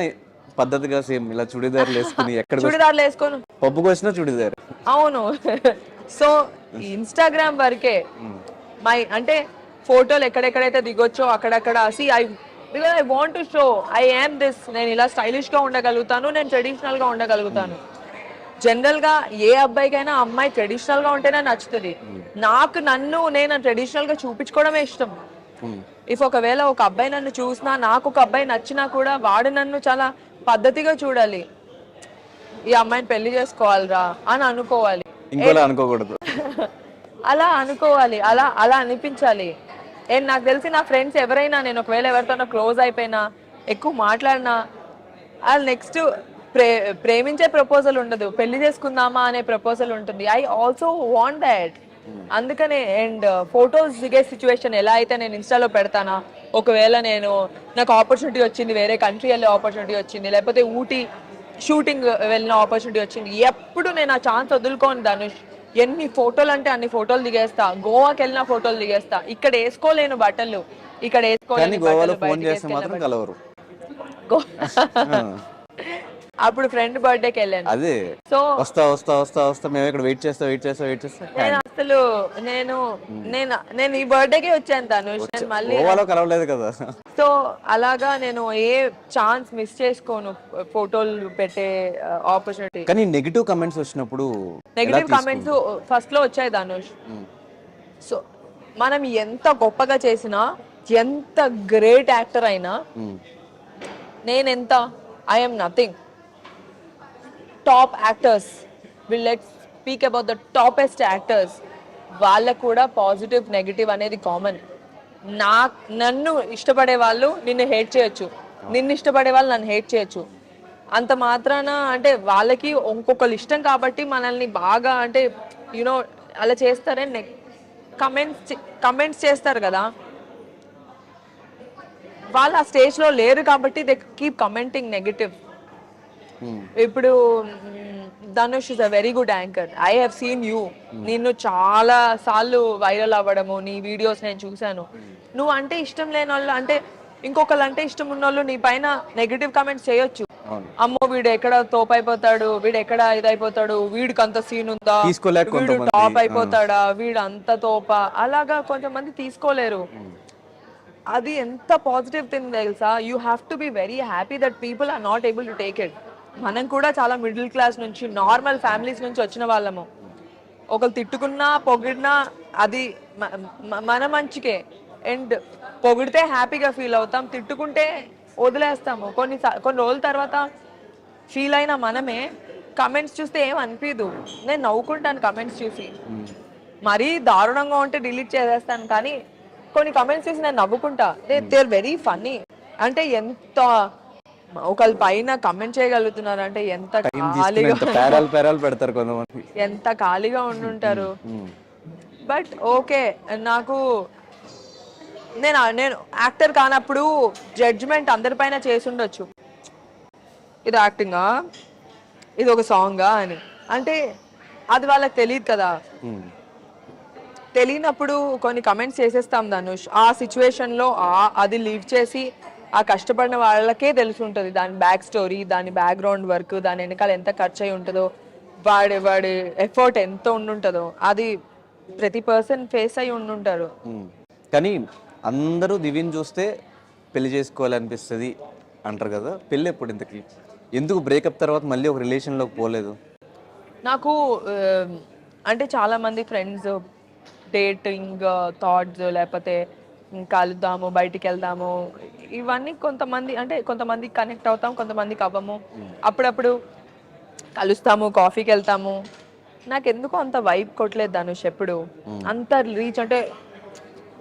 పద్ధతిగా సేమ్ ఇలా చుడిదార్లు వేసుకుని చుడిదార్లు వేసుకొని పప్పుకు వచ్చిన చుడిదార్. అవును. సో ఇన్స్టాగ్రామ్ వరకే అంటే ఫోటోలు ఎక్కడెక్కడైతే దిగొచ్చో అక్కడక్కడ because I want to show I am this. నేను ఇలా స్టైలిష్ గా ఉండగలుగుతాను, నేను ట్రెడిషనల్ గా ఉండగలుగుతాను. జనరల్ గా ఏ అబ్బాయికైనా అమ్మాయి ట్రెడిషనల్ గా ఉంటేనే నచ్చుతుంది. నేను ట్రెడిషనల్ గా చూపించుకోవడమే ఇష్టం. ఇఫ్ ఒకవేళ ఒక అబ్బాయి నన్ను చూసినా, నాకు ఒక అబ్బాయి నచ్చినా కూడా వాడు నన్ను చాలా పద్ధతిగా చూడాలి. ఈ అమ్మాయిని పెళ్లి చేసుకోవాలిరా అని అనుకోవాలి, అనుకోకూడదు. అలా అనుకోవాలి, అలా అనిపించాలి. అండ్ నాకు తెలిసి నా ఫ్రెండ్స్ ఎవరైనా, నేను ఒకవేళ ఎవరితోనో క్లోజ్ అయిపోయినా, ఎక్కువ మాట్లాడినా, నెక్స్ట్ ప్రేమించే ప్రపోజల్ ఉండదు, పెళ్లి చేసుకుందామా అనే ప్రపోజల్ ఉంటుంది. I also want that. అందుకనే. అండ్ ఫొటోస్ దిగే సిచ్యువేషన్ ఎలా అయితే నేను ఇన్స్టాలో పెడతానా, ఒకవేళ నాకు ఆపర్చునిటీ వచ్చింది, వేరే కంట్రీ వెళ్ళే ఆపర్చునిటీ వచ్చింది, లేకపోతే ఊటీ షూటింగ్ వెళ్ళిన ఆపర్చునిటీ వచ్చింది, ఎప్పుడు నేను ఆ ఛాన్స్ వదులుకోను ధనుష్. ఎన్ని ఫోటోలు అంటే అన్ని ఫోటోలు దిగేస్తా. గోవాకి వెళ్ళిన ఫోటోలు దిగేస్తా. ఇక్కడ వేసుకోలేను బట్టలు, ఇక్కడ వేసుకోలేను. అప్పుడు ఫ్రెండ్ బర్త్డేకి వెళ్ళాను. అదే సో వస్తా మేము ఇక్కడ వెయిట్ చేస్తా నేను అసలు నేను ఈ బర్త్డేకి వచ్చాను ధనుష్. నేను మళ్ళీ కలవలేదు కదా. సో అలాగా నేను ఏ ఛాన్స్ మిస్ చేసుకోను ఫోటోలు పెట్టే ఆపర్చునిటీ. కానీ నెగిటివ్ కమెంట్స్ వచ్చినప్పుడు, నెగిటివ్ కమెంట్స్ ఫస్ట్ లో వచ్చాయి ధనుష్. సో మనం ఎంత గొప్పగా చేసినా, ఎంత గ్రేట్ యాక్టర్ అయినా, I'm nothing. Top actors, let's speak about the toppest actors, వాళ్ళకు కూడా పాజిటివ్ నెగిటివ్ అనేది కామన్. నన్ను ఇష్టపడే వాళ్ళు నిన్ను హేట్ చేయొచ్చు, నిన్ను ఇష్టపడే వాళ్ళు నన్ను హేట్ చేయొచ్చు. అంత మాత్రాన అంటే వాళ్ళకి ఇంకొకరు ఇష్టం కాబట్టి మనల్ని బాగా అంటే అలా చేస్తారని కమెంట్స్ చేస్తారు కదా. వాళ్ళు ఆ స్టేజ్లో లేరు కాబట్టి దే కీప్ కమెంటింగ్ నెగటివ్. ఇప్పుడు Dhanush is a very good anchor. I have seen you. నిన్ను చాలా సార్లు వైరల్ అవ్వడము, నీ వీడియోస్ నేను చూశాను. నువ్వు అంటే ఇష్టం లేని వాళ్ళు, అంటే ఇంకొకళ్ళు అంటే ఇష్టం ఉన్న వాళ్ళు నీ పైన నెగటివ్ కామెంట్స్ చేయొచ్చు. అమ్మో వీడు ఎక్కడ తోపు అయిపోతాడు, వీడు ఎక్కడ ఇదైపోతాడు, వీడికి అంత సీన్ ఉందా, వీడు టాప్ అయిపోతాడా, వీడు అంత తోప, అలాగా కొంతమంది తీసుకోలేరు. అది ఎంత పాజిటివ్ థింగ్ తెలుసా. You have to be very happy that people are not able to take it. మనం కూడా చాలా మిడిల్ క్లాస్ నుంచి, నార్మల్ ఫ్యామిలీస్ నుంచి వచ్చిన వాళ్ళము. ఒకరు తిట్టుకున్నా పొగిడినా అది మన మంచికే. అండ్ పొగిడితే హ్యాపీగా ఫీల్ అవుతాం, తిట్టుకుంటే వదిలేస్తాము. కొన్ని రోజుల తర్వాత ఫీల్ అయిన మనమే కమెంట్స్ చూస్తే ఏం అనిపించదు. నేను నవ్వుకుంటాను కమెంట్స్ చూసి, మరీ దారుణంగా ఉంటే డిలీట్ చేసేస్తాను, కానీ కొన్ని కమెంట్స్ చూసి నేను నవ్వుకుంటా. They are very funny. అంటే ఎంత ఒకళ్ళ పైన కమెంట్ చేయగలుగుతున్నారు అంటే ఎంత టైం తీసుకుని ఖాళీగా ఎంత పేరాలు పేరాలు పెడతారు కొంతమంది. ఎంత ఖాళీగా ఉండుంటారు. బట్ ఓకే, నాకు నేను నేను యాక్టర్ కానప్పుడు జడ్జ్మెంట్ అందరిపైన చేసి ఉండొచ్చు, ఇది యాక్టింగా, ఇది ఒక సాంగా అని. అంటే అది వాళ్ళకి తెలియదు కదా. తెలియనప్పుడు కొన్ని కమెంట్స్ చేసేస్తాం ధనుష్. ఆ సిచ్యువేషన్లో అది లీవ్ చేసి ఆ కష్టపడిన వాళ్ళకే తెలిసి ఉంటుంది దాని బ్యాక్ స్టోరీ, దాని బ్యాక్గ్రౌండ్ వర్క్, దాని వెనకాల ఎంత ఖర్చు అయి ఉంటుందో, వాడి ఎఫర్ట్ ఎంత ఉండుంటుందో, అది ప్రతి పర్సన్ ఫేస్ అయి ఉండుంటారు. కానీ అందరూ దివ్యని చూస్తే పెళ్లి చేసుకోవాలనిపిస్తుంది అంటారు కదా, పెళ్ళి ఎప్పుడు ఇంతకి? ఎందుకు బ్రేకప్ తర్వాత మళ్ళీ ఒక రిలేషన్లోకి పోలేదు? నాకు అంటే చాలా మంది ఫ్రెండ్స్ డేటింగ్ థాట్స్, లేకపోతే కలుద్దాము, బయటికి వెళ్దాము, ఇవన్నీ కొంతమంది అంటే కొంతమంది కనెక్ట్ అవుతాం, కొంతమందికి అవ్వము. అప్పుడప్పుడు కలుస్తాము, కాఫీకి వెళ్తాము. నాకు ఎందుకో అంత వైబ్ కొట్టలేదు ధనుష్ ఎప్పుడు. అంత రీచ్ అంటే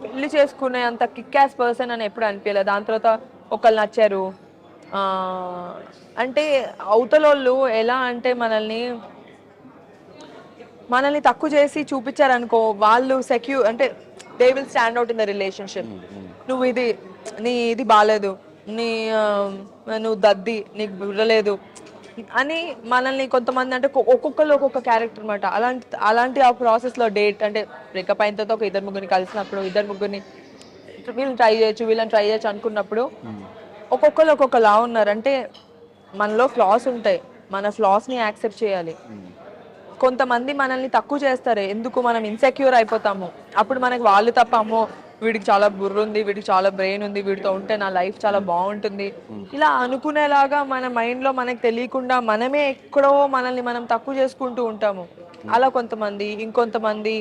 పెళ్లి చేసుకునే అంత కిక్ యాస్ పర్సన్ అని ఎప్పుడు అనిపించలేదు. దాని తర్వాత ఒకళ్ళు నచ్చారు అంటే అవతలోళ్ళు ఎలా అంటే మనల్ని తక్కువ చేసి చూపించారనుకో, వాళ్ళు సెక్యూర్ అంటే they will stand out in the relationship. నువ్వు ఇది బాగాలేదు, నువ్వు దద్ది, నీకు బుర్రలేదు అని మనల్ని కొంతమంది అంటే ఒక్కొక్కరు ఒక్కొక్క క్యారెక్టర్ అనమాట. అలాంటి ఆ ప్రాసెస్లో డేట్ అంటే బ్రేకప్ అయిన తర్వాత ఒక ఇద్దరు ముగ్గురిని కలిసినప్పుడు, ఇద్దరు ముగ్గురిని వీళ్ళని ట్రై చేయొచ్చు అనుకున్నప్పుడు ఒక్కొక్కరు ఒక్కొక్కలా ఉన్నారు. అంటే మనలో ఫ్లాస్ ఉంటాయి, మన ఫ్లాస్ని యాక్సెప్ట్ చేయాలి. కొంతమంది మనల్ని తక్కువ చేస్తారు, ఎందుకు మనం ఇన్సెక్యూర్ అయిపోతాము. అప్పుడు మనకి వాళ్ళు తప్ప, అమ్మో వీడికి చాలా బుర్ర ఉంది, వీడికి చాలా బ్రెయిన్ ఉంది, వీడితో ఉంటే నా లైఫ్ చాలా బాగుంటుంది, ఇలా అనుకునేలాగా మన మైండ్లో మనకు తెలియకుండా మనమే ఎక్కడో మనల్ని మనం తక్కువ చేసుకుంటూ ఉంటాము. అలా కొంతమంది. ఇంకొంతమంది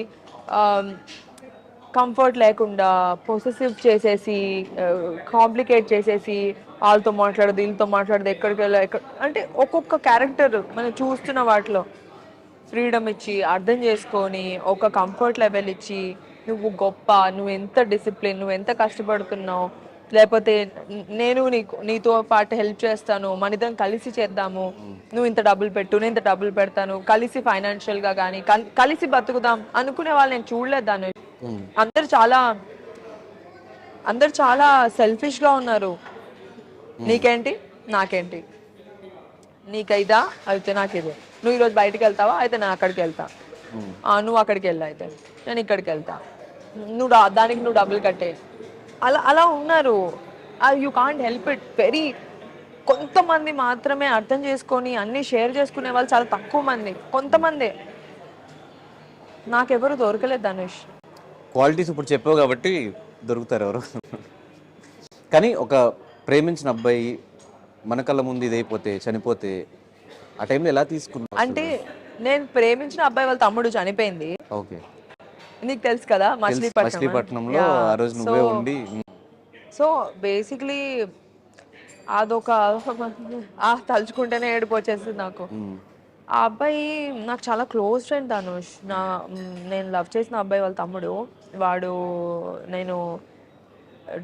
కంఫర్ట్ లేకుండా పొసెసివ్ చేసేసి, కాంప్లికేట్ చేసేసి, వాళ్ళతో మాట్లాడదు, వీళ్ళతో మాట్లాడదు, ఎక్కడికి వెళ్ళా అంటే ఒక్కొక్క క్యారెక్టర్ మనం చూస్తున్న వాటిలో ఫ్రీడమ్ ఇచ్చి, అర్థం చేసుకొని, ఒక కంఫర్ట్ లెవెల్ ఇచ్చి, నువ్వు గొప్ప, నువ్వు ఎంత డిసిప్లిన్, నువ్వు ఎంత కష్టపడుతున్నావు, లేకపోతే నేను నీతో పాటు హెల్ప్ చేస్తాను, మన ఇద్దరం కలిసి చేద్దాము, నువ్వు ఇంత డబ్బులు పెట్టు, నేను ఇంత డబ్బులు పెడతాను, కలిసి ఫైనాన్షియల్గా కానీ కలిసి బతుకుదాం అనుకునే వాళ్ళు నేను చూడలేదు దాన్ని. అందరు చాలా సెల్ఫిష్గా ఉన్నారు. నీకేంటి, నాకేంటి, నీకైదా అయితే నాకు ఇది, నువ్వు ఈరోజు బయటకు వెళ్తావా అయితే నేను అక్కడికి వెళ్తా, నువ్వు అక్కడికి వెళ్తా అయితే నేను ఇక్కడికి వెళ్తా, దానికి నువ్వు డబ్బులు కట్టే, అలా అలా ఉన్నారు. You can't help it. కొంతమంది మాత్రమే అర్థం చేసుకొని అన్నీ షేర్ చేసుకునే వాళ్ళు చాలా తక్కువ మంది, కొంతమంది. నాకెవరు దొరకలేదు ధనుష్. క్వాలిటీస్ ఇప్పుడు చెప్పావు కాబట్టి దొరుకుతారు ఎవరు. కానీ ఒక ప్రేమించిన అబ్బాయి మన కళ్ళ ముందు ఇదైపోతే, చనిపోతే ఆ టైంలో ఎలా తీసుకున్నావు? అంటే నేను ప్రేమించిన అబ్బాయి వాళ్ళ తమ్ముడు చనిపోయింది. ఓకే, నీకు తెలుసు కదా, మచిలీపట్నంలో ఆ రోజు నువ్వే ఉండి. సో బేసిక్లీ అదొక తలుచుకుంటేనే ఏడుపు వచ్చేసింది నాకు. ఆ అబ్బాయి నాకు చాలా క్లోజ్ ఫ్రెండ్ ధనుష్. నేను లవ్ చేసిన అబ్బాయి వాళ్ళ తమ్ముడు. నేను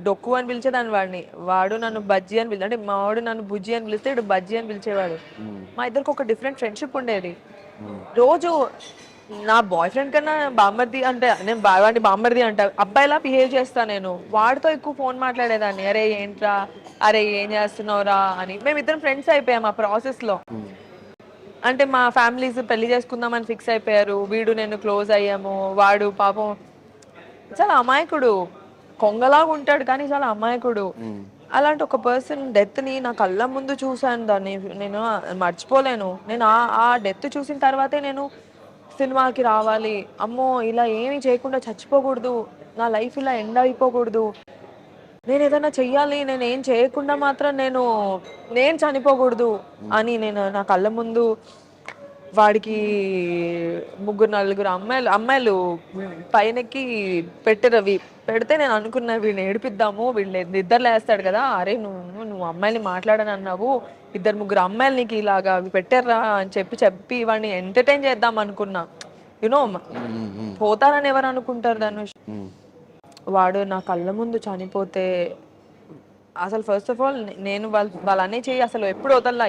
డొక్కు అని పిలిచేదాన్ని వాడిని, వాడు నన్ను బజ్జీ అని అంటే మా వాడు నన్ను బుజ్జి అని పిలిస్తే ఇడు బజ్జీ అని పిలిచేవాడు. మా ఇద్దరికి ఒక డిఫరెంట్ ఫ్రెండ్షిప్ ఉండేది. రోజు నా బాయ్ ఫ్రెండ్ కన్నా బామ్మర్ది అంటే, నేను వాడిని బామ్మర్ది అంట, అబ్బాయిలా బిహేవ్ చేస్తా. నేను వాడితో ఎక్కువ ఫోన్ మాట్లాడేదాన్ని, అరే ఏంట్రా, అరే ఏం చేస్తున్నావురా అని. మేమిద్దరం ఫ్రెండ్స్ అయిపోయాం ఆ ప్రాసెస్లో. అంటే మా ఫ్యామిలీస్ పెళ్లి చేసుకుందామని ఫిక్స్ అయిపోయారు, వీడు నేను క్లోజ్ అయ్యాము. వాడు పాపం చాలా అమాయకుడు, కొంగలాగా ఉంటాడు కానీ చాలా అమాయకుడు. అలాంటి ఒక పర్సన్ డెత్ని నా కళ్ళ ముందు చూశాను, దాన్ని నేను మర్చిపోలేను. నేను ఆ డెత్ చూసిన తర్వాతే నేను సినిమాకి రావాలి, అమ్మో ఇలా ఏమీ చేయకుండా చచ్చిపోకూడదు, నా లైఫ్ ఇలా ఎండ్ అయిపోకూడదు, నేను ఏదైనా చెయ్యాలి, నేను ఏం చేయకుండా మాత్రం నేను చనిపోకూడదు అని నేను నా కళ్ళ ముందు వాడికి ముగ్గురు నలుగురు అమ్మాయిలు పైనకి పెట్టరు. అవి పెడితే నేను అనుకున్నా వీడిని ఏడిపిద్దాము, వీళ్ళు నిద్ర లేస్తాడు కదా, అరే నువ్వు అమ్మాయిని మాట్లాడని అన్నావు, ఇద్దరు ముగ్గురు అమ్మాయిలు నీకు ఇలాగా అవి పెట్టారా అని చెప్పి వాడిని ఎంటర్టైన్ చేద్దాం అనుకున్నా. యునో పోతారని ఎవరు అనుకుంటారు ధనుష్. వాడు నా కళ్ళ ముందు చనిపోతే అసలు ఫస్ట్ ఆఫ్ ఆల్ నేను వాళ్ళ అన్నీ చెయ్యి అసలు ఎప్పుడు వదల్లా.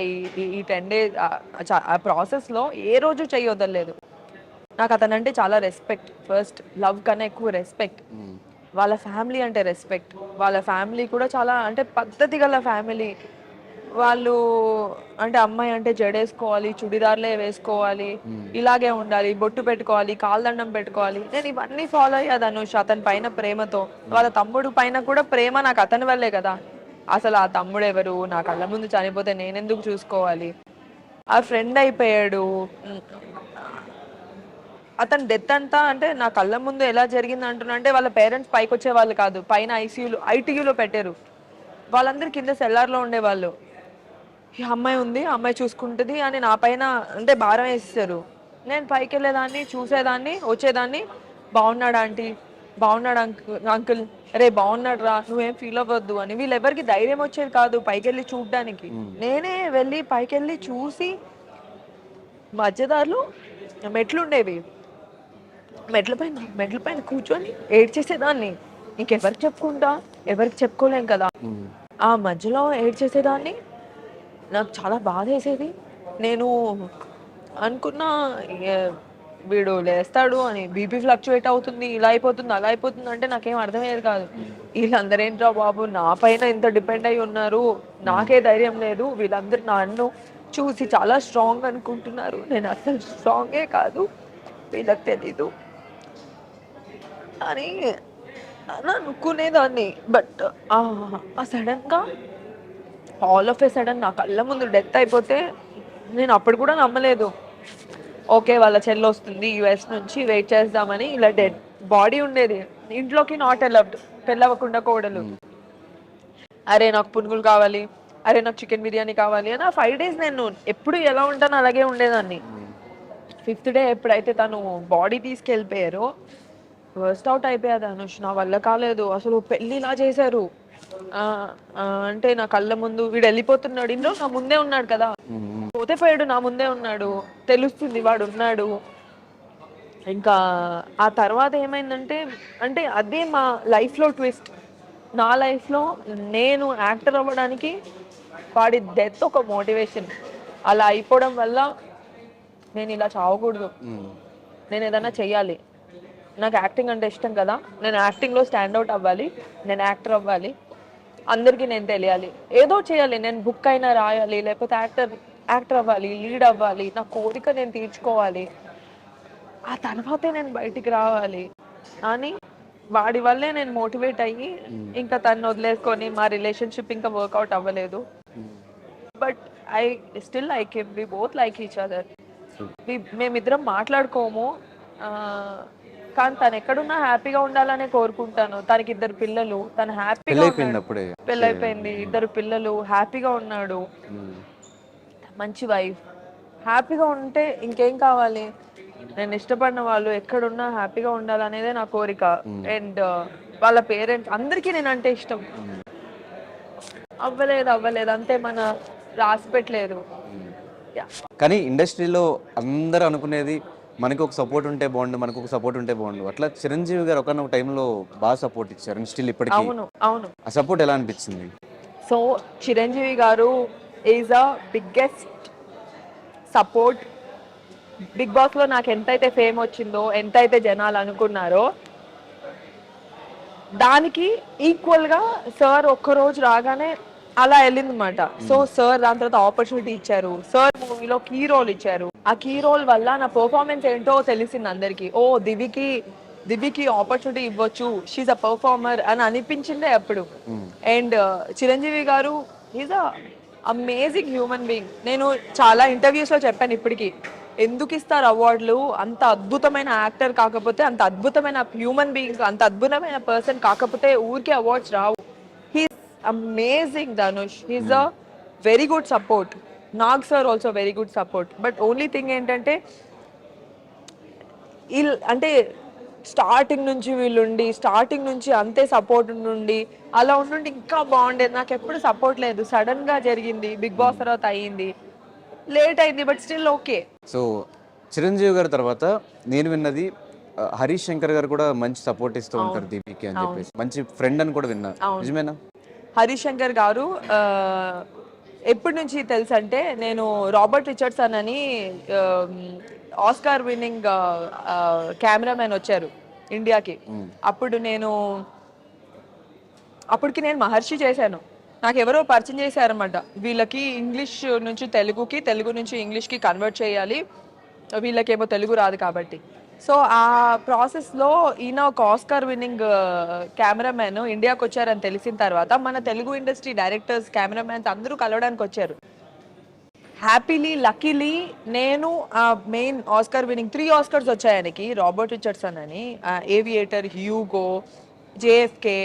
ఈ 10 days ఆ ప్రాసెస్లో ఏ రోజు చెయ్యి వదలలేదు. నాకు అతనంటే చాలా రెస్పెక్ట్. ఫస్ట్ లవ్ కన్నా ఎక్కువ రెస్పెక్ట్. వాళ్ళ ఫ్యామిలీ అంటే రెస్పెక్ట్. వాళ్ళ ఫ్యామిలీ కూడా చాలా అంటే పద్ధతి గల ఫ్యామిలీ. వాళ్ళు అంటే అమ్మాయి అంటే జడేసుకోవాలి, చుడిదార్లే వేసుకోవాలి, ఇలాగే ఉండాలి, బొట్టు పెట్టుకోవాలి, కాల్దండం పెట్టుకోవాలి. నేను ఇవన్నీ ఫాలో అయ్యా ధనుష్ అతని పైన ప్రేమతో. వాళ్ళ తమ్ముడు పైన కూడా ప్రేమ నాకు అతని వల్లే కదా. అసలు ఆ తమ్ముడు ఎవరు, నా కళ్ళ ముందు చనిపోతే నేనెందుకు చూసుకోవాలి. ఆ ఫ్రెండ్ అయిపోయాడు. అతని డెత్ అంతా అంటే నా కళ్ళ ముందు ఎలా జరిగింది అంటున్నా అంటే వాళ్ళ పేరెంట్స్ పైకి వచ్చే వాళ్ళు కాదు, పైన ఐటీయూలో పెట్టారు. వాళ్ళందరూ కింద సెల్లార్లో ఉండేవాళ్ళు. ఈ అమ్మాయి ఉంది, అమ్మాయి చూసుకుంటుంది అని నా పైన అంటే భారం వేసేసారు. నేను పైకి వెళ్ళేదాన్ని, చూసేదాన్ని, వచ్చేదాన్ని. బాగున్నాడు ఆంటీ, బాగున్నాడు అంకుల్, అరే బాగున్నాడు రా, నువ్వేం ఫీల్ అవ్వద్దు అని. వీళ్ళెవరికి ధైర్యం వచ్చేది కాదు పైకి వెళ్ళి చూడడానికి. నేనే వెళ్ళి పైకి వెళ్ళి చూసి మధ్యదారులు మెట్లు ఉండేవి, మెట్ల పైన కూర్చొని ఏడ్చేసేదాన్ని. ఇంకెవరికి చెప్పుకుంటా, ఎవరికి చెప్పుకోలేం కదా. ఆ మధ్యలో ఏడ్చేసేదాన్ని. నాకు చాలా బాధ వేసేది. నేను అనుకున్నా వీడు లేస్తాడు అని, బీపీ ఫ్లక్చువేట్ అవుతుంది, ఇలా అయిపోతుంది అలా అయిపోతుంది అంటే నాకేం అర్థమయ్యేది కాదు. వీళ్ళందరూ ఏంట్రా బాబు నా పైన ఇంత డిపెండ్ అయి ఉన్నారు, నాకే ధైర్యం లేదు, వీళ్ళందరూ నన్ను చూసి చాలా స్ట్రాంగ్ అనుకుంటున్నారు, నేను అసలు స్ట్రాంగే కాదు, వీళ్ళకి తెలీదు అని అనుకునేదాన్ని. బట్ సడన్గా ఆల్ ఆఫ్ ఏ సడన్ నా కళ్ళ ముందు డెత్ అయిపోతే నేను అప్పుడు కూడా నమ్మలేదు. ఓకే వాళ్ళ చెల్లి వస్తుంది యుఎస్ నుంచి, వెయిట్ చేద్దామని. ఇలా డెడ్ బాడీ ఉండేది ఇంట్లోకి, నాట్ అలౌడ్, పెళ్ళవకుండా కోడలు. అరే నాకు పునుగులు కావాలి, అరే నాకు చికెన్ బిర్యానీ కావాలి అని. ఆ 5 days నేను ఎప్పుడు ఎలా ఉంటానో అలాగే ఉండేదాన్ని. 5th day ఎప్పుడైతే తను బాడీ తీసుకెళ్ళిపోయారో వర్స్ట్ అవుట్ అయిపోయాది అనుష్. నా వల్ల కాలేదు అసలు. పెళ్ళి ఇలా చేశారు అంటే నా కళ్ళ ముందు వీడు వెళ్ళిపోతున్నాడు, ఇంట్లో నా ముందే ఉన్నాడు కదా, పోతే పోయాడు, నా ముందే ఉన్నాడు, తెలుస్తుంది వాడు ఉన్నాడు. ఇంకా ఆ తర్వాత ఏమైందంటే అంటే అదే మా లైఫ్లో ట్విస్ట్. నా లైఫ్లో నేను యాక్టర్ అవ్వడానికి వాడి డెత్ ఒక మోటివేషన్. అలా అయిపోవడం వల్ల నేను ఇలా చావకూడదు, నేను ఏదైనా చెయ్యాలి, నాకు యాక్టింగ్ అంటే ఇష్టం కదా, నేను యాక్టింగ్లో స్టాండ్అవుట్ అవ్వాలి, నేను యాక్టర్ అవ్వాలి, అందరికీ నేను తెలియాలి, ఏదో చేయాలి, నేను బుక్ అయినా రాయాలి, లేకపోతే యాక్టర్ అవ్వాలి, లీడ్ అవ్వాలి, నా కోరిక నేను తీర్చుకోవాలి, ఆ తర్వాతే నేను బయటికి రావాలి అని వాడి వల్లే నేను మోటివేట్ అయ్యి ఇంకా తను వదిలేసుకొని మా రిలేషన్షిప్ ఇంకా వర్కౌట్ అవ్వలేదు. But I still like him, we both like each other. మేమిద్దరం మాట్లాడుకోము, కానీ తను ఎక్కడున్నా హ్యాపీగా ఉండాలనే కోరుకుంటాను. తనకి 2 పిల్లలు, తను హ్యాపీగా పెళ్ళైపోయింది, 2 పిల్లలు, హ్యాపీగా ఉన్నాడు, మంచి వైఫ్, హ్యాపీగా ఉంటే ఇంకేం కావాలి. నేను ఇష్టపడిన వాళ్ళు ఎక్కడున్నా హ్యాపీగా ఉండాలనేదే నా కోరిక. అండ్ వాళ్ళ పేరెంట్స్ అందరికీ నేనంటే ఇష్టం. అవ్వలేదు అంతే, మన రాసి పెట్టలేదు. కానీ ఇండస్ట్రీలో అందరూ అనుకునేది మనకు ఒక సపోర్ట్ ఉంటే బాగుండు, మనకు ఒక సపోర్ట్ ఉంటే బాగుండు. అట్లా చిరంజీవి గారు ఒకనొక టైంలో బాగా సపోర్ట్ ఇచ్చారు, స్టిల్ ఇప్పటికీ. అవును. ఆ సపోర్ట్ ఎలా అనిపించింది? సో చిరంజీవి గారు is a biggest support. Bigg Boss లో నాకు ఎంతైతే ఫేమ్ వచ్చిందో, ఎంతైతే జనాలు అనుకున్నారో దానికి ఈక్వల్ గా సార్ ఒక్కరోజు రాగానే అలా వెళ్ళిందన్నమాట. సో సార్ దాని తర్వాత ఆపర్చునిటీ ఇచ్చారు, సార్ మూవీలో కీ రోల్ ఇచ్చారు. ఆ కీ రోల్ వల్ల నా పర్ఫార్మెన్స్ ఏంటో తెలిసింది అందరికి. ఓ దివికి ఆపర్చునిటీ ఇవ్వచ్చు, షీఈ్ అ పర్ఫార్మర్ అని అనిపించిందే అప్పుడు. అండ్ చిరంజీవి గారు is a amazing human being. నేను చాలా ఇంటర్వ్యూస్ లో చెప్పాను ఇప్పటికి, ఎందుకు ఇస్తారు అవార్డులు, అంత అద్భుతమైన యాక్టర్ కాకపోతే, అంత అద్భుతమైన హ్యూమన్ బీయింగ్, అంత అద్భుతమైన పర్సన్ కాకపోతే ఊరికే అవార్డ్స్ రావు. He's amazing Dhanush, he's a very good support. Nag sir also very good support. But only thing ఏంటంటే అంటే స్టార్టింగ్ నుంచి వీళ్ళుండి స్టార్టింగ్ నుంచి అంతే సపోర్ట్ నుండి అలా ఉండి ఇంకా బాగుండేది. నాకు ఎప్పుడు సపోర్ట్ లేదు, సడన్ గా జరిగింది. బిగ్ బాస్ తర్వాత అయ్యింది, లేట్ అయింది, but still okay. So Chiranjeevi గారి తర్వాత నేను విన్నది హరీష్ శంకర్ గారు కూడా మంచి సపోర్ట్ ఇస్తూ ఉంటారు దీపికి అని చెప్పేసి, మంచి ఫ్రెండ్ అని కూడా విన్నా, నిజమేనా? హరీష్ శంకర్ గారు ఎప్పటి నుంచి తెలుసు అంటే, నేను రాబర్ట్ రిచర్డ్సన్ అని ఆస్కార్ విన్నింగ్ కెమెరామెన్ వచ్చారు ఇండియాకి. అప్పటికి నేను మహర్షి చేశాను. నాకు ఎవరో పరిచయం చేశారన్నమాట, వీళ్ళకి ఇంగ్లీష్ నుంచి తెలుగుకి, తెలుగు నుంచి ఇంగ్లీష్కి కన్వర్ట్ చేయాలి, వీళ్ళకేమో తెలుగు రాదు కాబట్టి. సో ఆ ప్రాసెస్లో ఈయన ఒక ఆస్కార్ విన్నింగ్ కెమెరామెన్ ఇండియాకి వచ్చారని తెలిసిన తర్వాత మన తెలుగు ఇండస్ట్రీ డైరెక్టర్స్, కెమెరామెన్స్ అందరూ కలవడానికి వచ్చారు. హ్యాపీలీ, లక్కీలీ నేను మెయిన్ ఆస్కార్ విన్నింగ్ 3 ఆస్కర్స్ వచ్చాయి ఆయనకి, రాబర్ట్ రిచర్డ్సన్ అని, aviator, Hugo, JFK,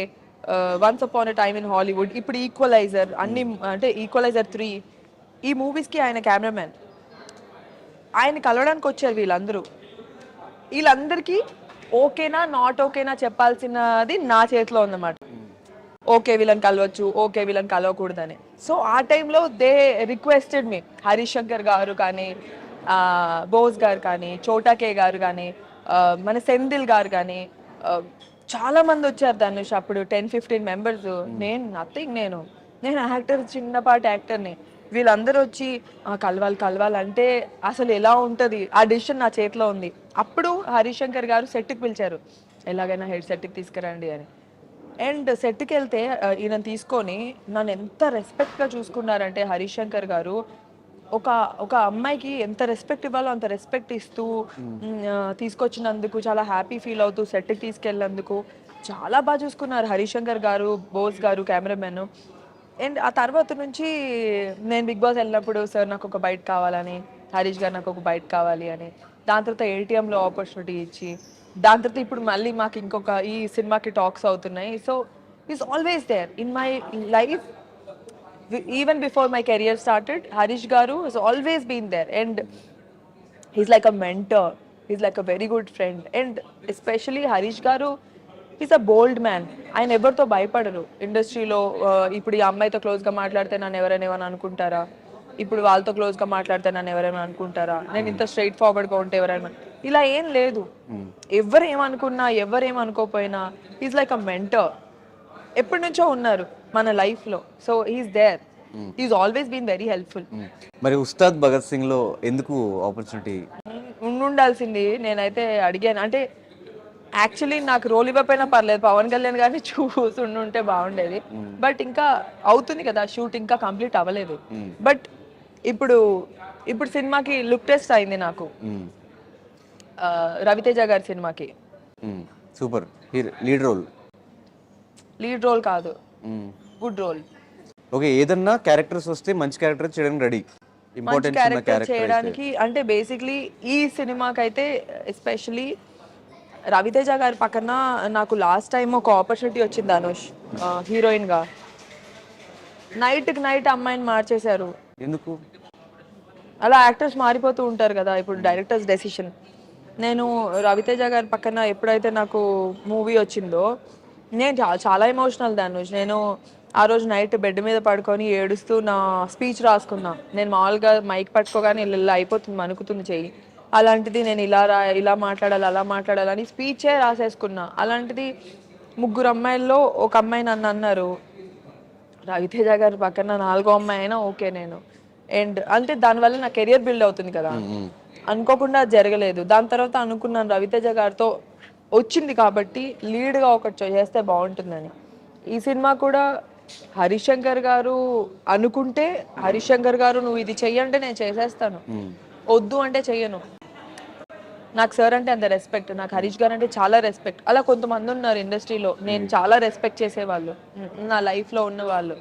once upon a time in Hollywood, ఇప్పుడు ఈక్వలైజర్, అన్ని అంటే ఈక్వలైజర్ 3 ఈ మూవీస్కి ఆయన కెమెరామెన్. ఆయన కలవడానికి వచ్చారు వీళ్ళందరికీ ఓకేనా నాట్ ఓకేనా చెప్పాల్సినది నా చేతిలో ఉందన్నమాట. ఓకే వీళ్ళని కలవచ్చు, ఓకే వీళ్ళని కలవకూడదని. సో ఆ టైంలో దే రిక్వెస్టెడ్ మీ, హరీష్ శంకర్ గారు కానీ, బోస్ గారు కానీ, చోటాకే గారు కానీ, మన సెంధిల్ గారు కానీ, చాలా మంది వచ్చారు ధనుష్. అప్పుడు 10-15 మెంబర్స్. నేను నథింగ్, నేను యాక్టర్, చిన్నపాటి యాక్టర్ని. వీళ్ళందరూ వచ్చి కలవాలంటే అసలు ఎలా ఉంటుంది, ఆ డిసిషన్ నా చేతిలో ఉంది. అప్పుడు హరీష్ శంకర్ గారు సెట్కి పిలిచారు, ఎలాగైనా హెడ్ సెట్కి తీసుకురండి అని. అండ్ సెట్కి వెళ్తే ఈయన తీసుకొని నన్ను ఎంత రెస్పెక్ట్గా చూసుకున్నారంటే హరీష్ శంకర్ గారు, ఒక అమ్మాయికి ఎంత రెస్పెక్ట్ ఇవ్వాలో అంత రెస్పెక్ట్ ఇస్తూ తీసుకొచ్చినందుకు చాలా హ్యాపీ ఫీల్ అవుతూ సెట్కి తీసుకెళ్ళినందుకు చాలా బాగా చూసుకున్నారు హరీష్ శంకర్ గారు, బోస్ గారు కెమెరామెన్. అండ్ ఆ తర్వాత నుంచి నేను బిగ్ బాస్ వెళ్ళినప్పుడు సార్ నాకు ఒక బైట్ కావాలని, హరీష్ గారు నాకు ఒక బైట్ కావాలి అని, దాని తర్వాత ఏటీఎంలో ఆపర్చునిటీ ఇచ్చి, దాని తర్వాత ఇప్పుడు మళ్ళీ మాకు ఇంకొక ఈ సినిమాకి టాక్స్ అవుతున్నాయి. So is always there in my life. Even before my career started, Harish గారు has always been there and he's like a mentor, he's like a very good friend. And especially Harish గారు ఈజ్ అ బోల్డ్ మ్యాన్. ఆయన ఎవరితో భయపడరు ఇండస్ట్రీలో. ఇప్పుడు ఈ అమ్మాయితో క్లోజ్గా మాట్లాడితే నన్ను ఎవరైనా ఏమైనా అనుకుంటారా, ఇప్పుడు వాళ్ళతో క్లోజ్గా మాట్లాడితే నన్ను ఎవరైనా అనుకుంటారా, నేను ఇంత స్ట్రైట్ ఫార్వర్డ్గా ఉంటే ఎవరైనా, ఇలా ఏం లేదు. ఎవరు ఏమనుకున్నా ఎవరేమనుకోపోయినా ఈజ్ లైక్ అ మెంటర్. ఎప్పటి నుంచో ఉన్నారు మన లైఫ్లో. So he's there, he's always been very helpful. మరి ఉస్తాద్ భగత్ సింగ్ లో ఎందుకు ఆపర్చునిటీ ఉండాల్సింది? నేనైతే అడిగాను. అంటే యాక్చువల్లీ నాకు రోల్ ఇవ్వకపోయినా పర్లేదు, పవన్ కళ్యాణ్ గారిని చూసుంటే బాగుండేది. బట్ ఇంకా అవుతుంది కదా షూట్, ఇంకా కంప్లీట్ అవ్వలేదు. బట్ ఇప్పుడు సినిమాకి లుక్ టెస్ట్ అయింది నాకు, రవితేజ గారి సినిమాకి. సూపర్ లీడ్ రోల్ కాదు, గుడ్ రోల్. ఓకే, ఏదన్నా క్యారెక్టర్స్ వస్తే మంచి క్యారెక్టర్ చేయడానికి రెడీ, ఇంపార్టెంట్ క్యారెక్టర్ చేయడానికి. అంటే బేసిక్లీ ఈ సినిమాకి అయితే ఎస్పెషలీ రవితేజ గారి పక్కన నాకు లాస్ట్ టైం ఒక ఆపర్చునిటీ వచ్చింది ధనుష్, హీరోయిన్ గా. నైట్ అమ్మాయిని మార్చేశారు. ఎందుకు అలా యాక్టర్స్ మారిపోతూ ఉంటారు కదా, ఇప్పుడు డైరెక్టర్స్ డెసిషన్. నేను రవితేజ గారి పక్కన ఎప్పుడైతే నాకు మూవీ వచ్చిందో, నేను చాలా ఎమోషనల్ ధనుష్. నేను ఆ రోజు నైట్ బెడ్ మీద పడుకొని ఏడుస్తూ నా స్పీచ్ రాసుకున్నా. నేను మామూలుగా మైక్ పట్టుకోగానే ఇలా అయిపోతుంది, మనుకుతుంది చెయ్యి. అలాంటిది నేను ఇలా మాట్లాడాలి, అలా మాట్లాడాలని స్పీచే రాసేసుకున్నా. అలాంటిది 3 అమ్మాయిల్లో ఒక అమ్మాయి నన్ను అన్నారు, రవితేజ గారి పక్కన 4వ అమ్మాయి అయినా ఓకే నేను. అండ్ అంటే దానివల్ల నా కెరియర్ బిల్డ్ అవుతుంది కదా, అనుకోకుండా జరగలేదు. దాని తర్వాత అనుకున్నాను రవితేజ గారితో వచ్చింది కాబట్టి లీడ్గా ఒకటి చేస్తే బాగుంటుందని. ఈ సినిమా కూడా హరీష్ శంకర్ గారు అనుకుంటే, హరీష్ శంకర్ గారు నువ్వు ఇది చెయ్యంటే నేను చేసేస్తాను, వద్దు అంటే చెయ్యను. నాకు సార్ అంటే అంత రెస్పెక్ట్, నాకు హరీష్ గారు అంటే చాలా రెస్పెక్ట్. అలా కొంతమంది ఉన్నారు ఇండస్ట్రీలో నేను చాలా రెస్పెక్ట్ చేసేవాళ్ళు, నా లైఫ్లో ఉన్న వాళ్ళు.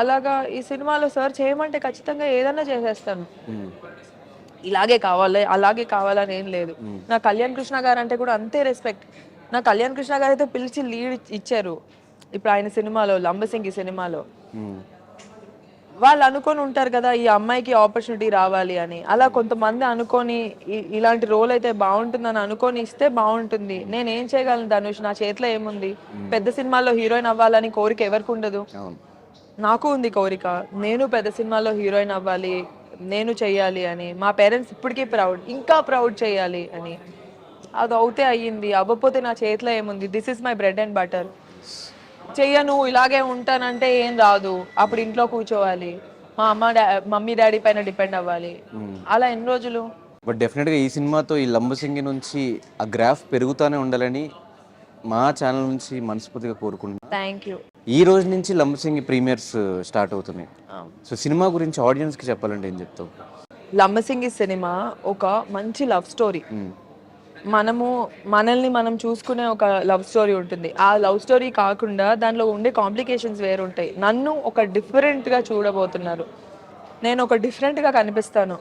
అలాగా ఈ సినిమాలో సార్ చేయమంటే ఖచ్చితంగా ఏదన్నా చేసేస్తాను. ఇలాగే కావాలి అలాగే కావాలని ఏం లేదు. నా కళ్యాణ్ కృష్ణ గారు అంటే కూడా అంతే రెస్పెక్ట్. నా కళ్యాణ్ కృష్ణ గారు అయితే పిలిచి లీడ్ ఇచ్చారు ఇప్పుడు ఆయన సినిమాలో, లంబసింగి సినిమాలో. వాళ్ళు అనుకొని ఉంటారు కదా ఈ అమ్మాయికి ఆపర్చునిటీ రావాలి అని. అలా కొంతమంది అనుకొని ఇలాంటి రోల్ అయితే బాగుంటుందని అనుకొని ఇస్తే బాగుంటుంది. నేను ఏం చేయగలను ధనుష్, నా చేతిలో ఏముంది? పెద్ద సినిమాల్లో హీరోయిన్ అవ్వాలని కోరిక ఎవరికి ఉండదు? అవును. నాకు ఉంది కోరిక, నేను పెద్ద సినిమాలో హీరోయిన్ అవ్వాలి, నేను చెయ్యాలి అని. మా పేరెంట్స్ ఇప్పటికీ ప్రౌడ్, ఇంకా ప్రౌడ్ చేయాలి అని. అది అవుతే అయ్యింది, అవ్వకపోతే నా చేతిలో ఏముంది? This is my bread and butter. చెయ్యను, ఇలాగే ఉంటానంటే ఏం రాదు. అప్పుడు ఇంట్లో కూర్చోవాలి, మా మమ్మీ డాడీ పైన డిపెండ్ అవ్వాలి. అలా ఎన్ని రోజులు? బట్ డెఫినెట్గా ఈ సినిమాతో ఈ లంబసింగి నుంచి ఆ గ్రాఫ్ పెరుగుతూనే ఉండాలని మా ఛానల్ నుంచి మనస్ఫూర్తిగా కోరుకుంటున్నాను. Thank you. ఈ రోజు నుంచి లంబసింగి ప్రీమియర్స్ స్టార్ట్ అవుతున్నాయి. సో సినిమా గురించి ఆడియన్స్కి చెప్పాలంటే ఏం చెప్తావు? లంబసింగి సినిమా ఒక మంచి లవ్ స్టోరీ. మనల్ని మనం చూసుకునే ఒక లవ్ స్టోరీ ఉంటుంది. ఆ లవ్ స్టోరీ కాకుండా దానిలో ఉండే కాంప్లికేషన్స్ వేరుంటాయి. నన్ను ఒక డిఫరెంట్గా చూడబోతున్నారు. నేను ఒక డిఫరెంట్గా కనిపిస్తాను.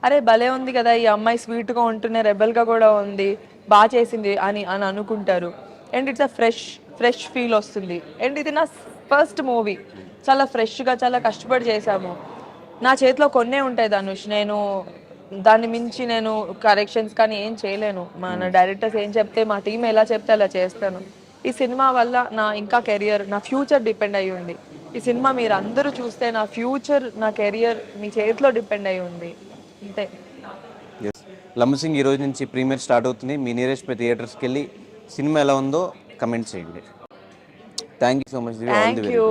అరే భలే ఉంది కదా ఈ అమ్మాయి, స్వీట్గా ఉంటూనే రెబల్గా కూడా ఉంది, బాగా చేసింది అని అని అనుకుంటారు. And it's a fresh feel వస్తుంది. అండ్ ఇది నా ఫస్ట్ మూవీ, చాలా ఫ్రెష్గా, చాలా కష్టపడి చేశాము. నా చేతిలో కొన్నే ఉంటాయి ధనుష్, నేను దాన్ని మించి నేను కరెక్షన్స్ కానీ ఏం చేయలేను. మన డైరెక్టర్స్ ఏం చెప్తే, మా టీం ఎలా చెప్తే అలా చేస్తాను. ఈ సినిమా వల్ల నా ఇంకా కెరియర్, నా ఫ్యూచర్ డిపెండ్ అయ్యి ఉంది. ఈ సినిమా మీరు అందరూ చూస్తే నా ఫ్యూచర్, నా కెరియర్ మీ చేతిలో డిపెండ్ అయ్యి ఉంది. అంతే. లంబసింగి ఈ రోజు నుంచి ప్రీమియర్ స్టార్ట్ అవుతుంది. మీ నియరెస్ట్ థియేటర్స్కి వెళ్ళి సినిమా ఎలా ఉందో కమెంట్ చేయండి. Thank you so much. Thank you.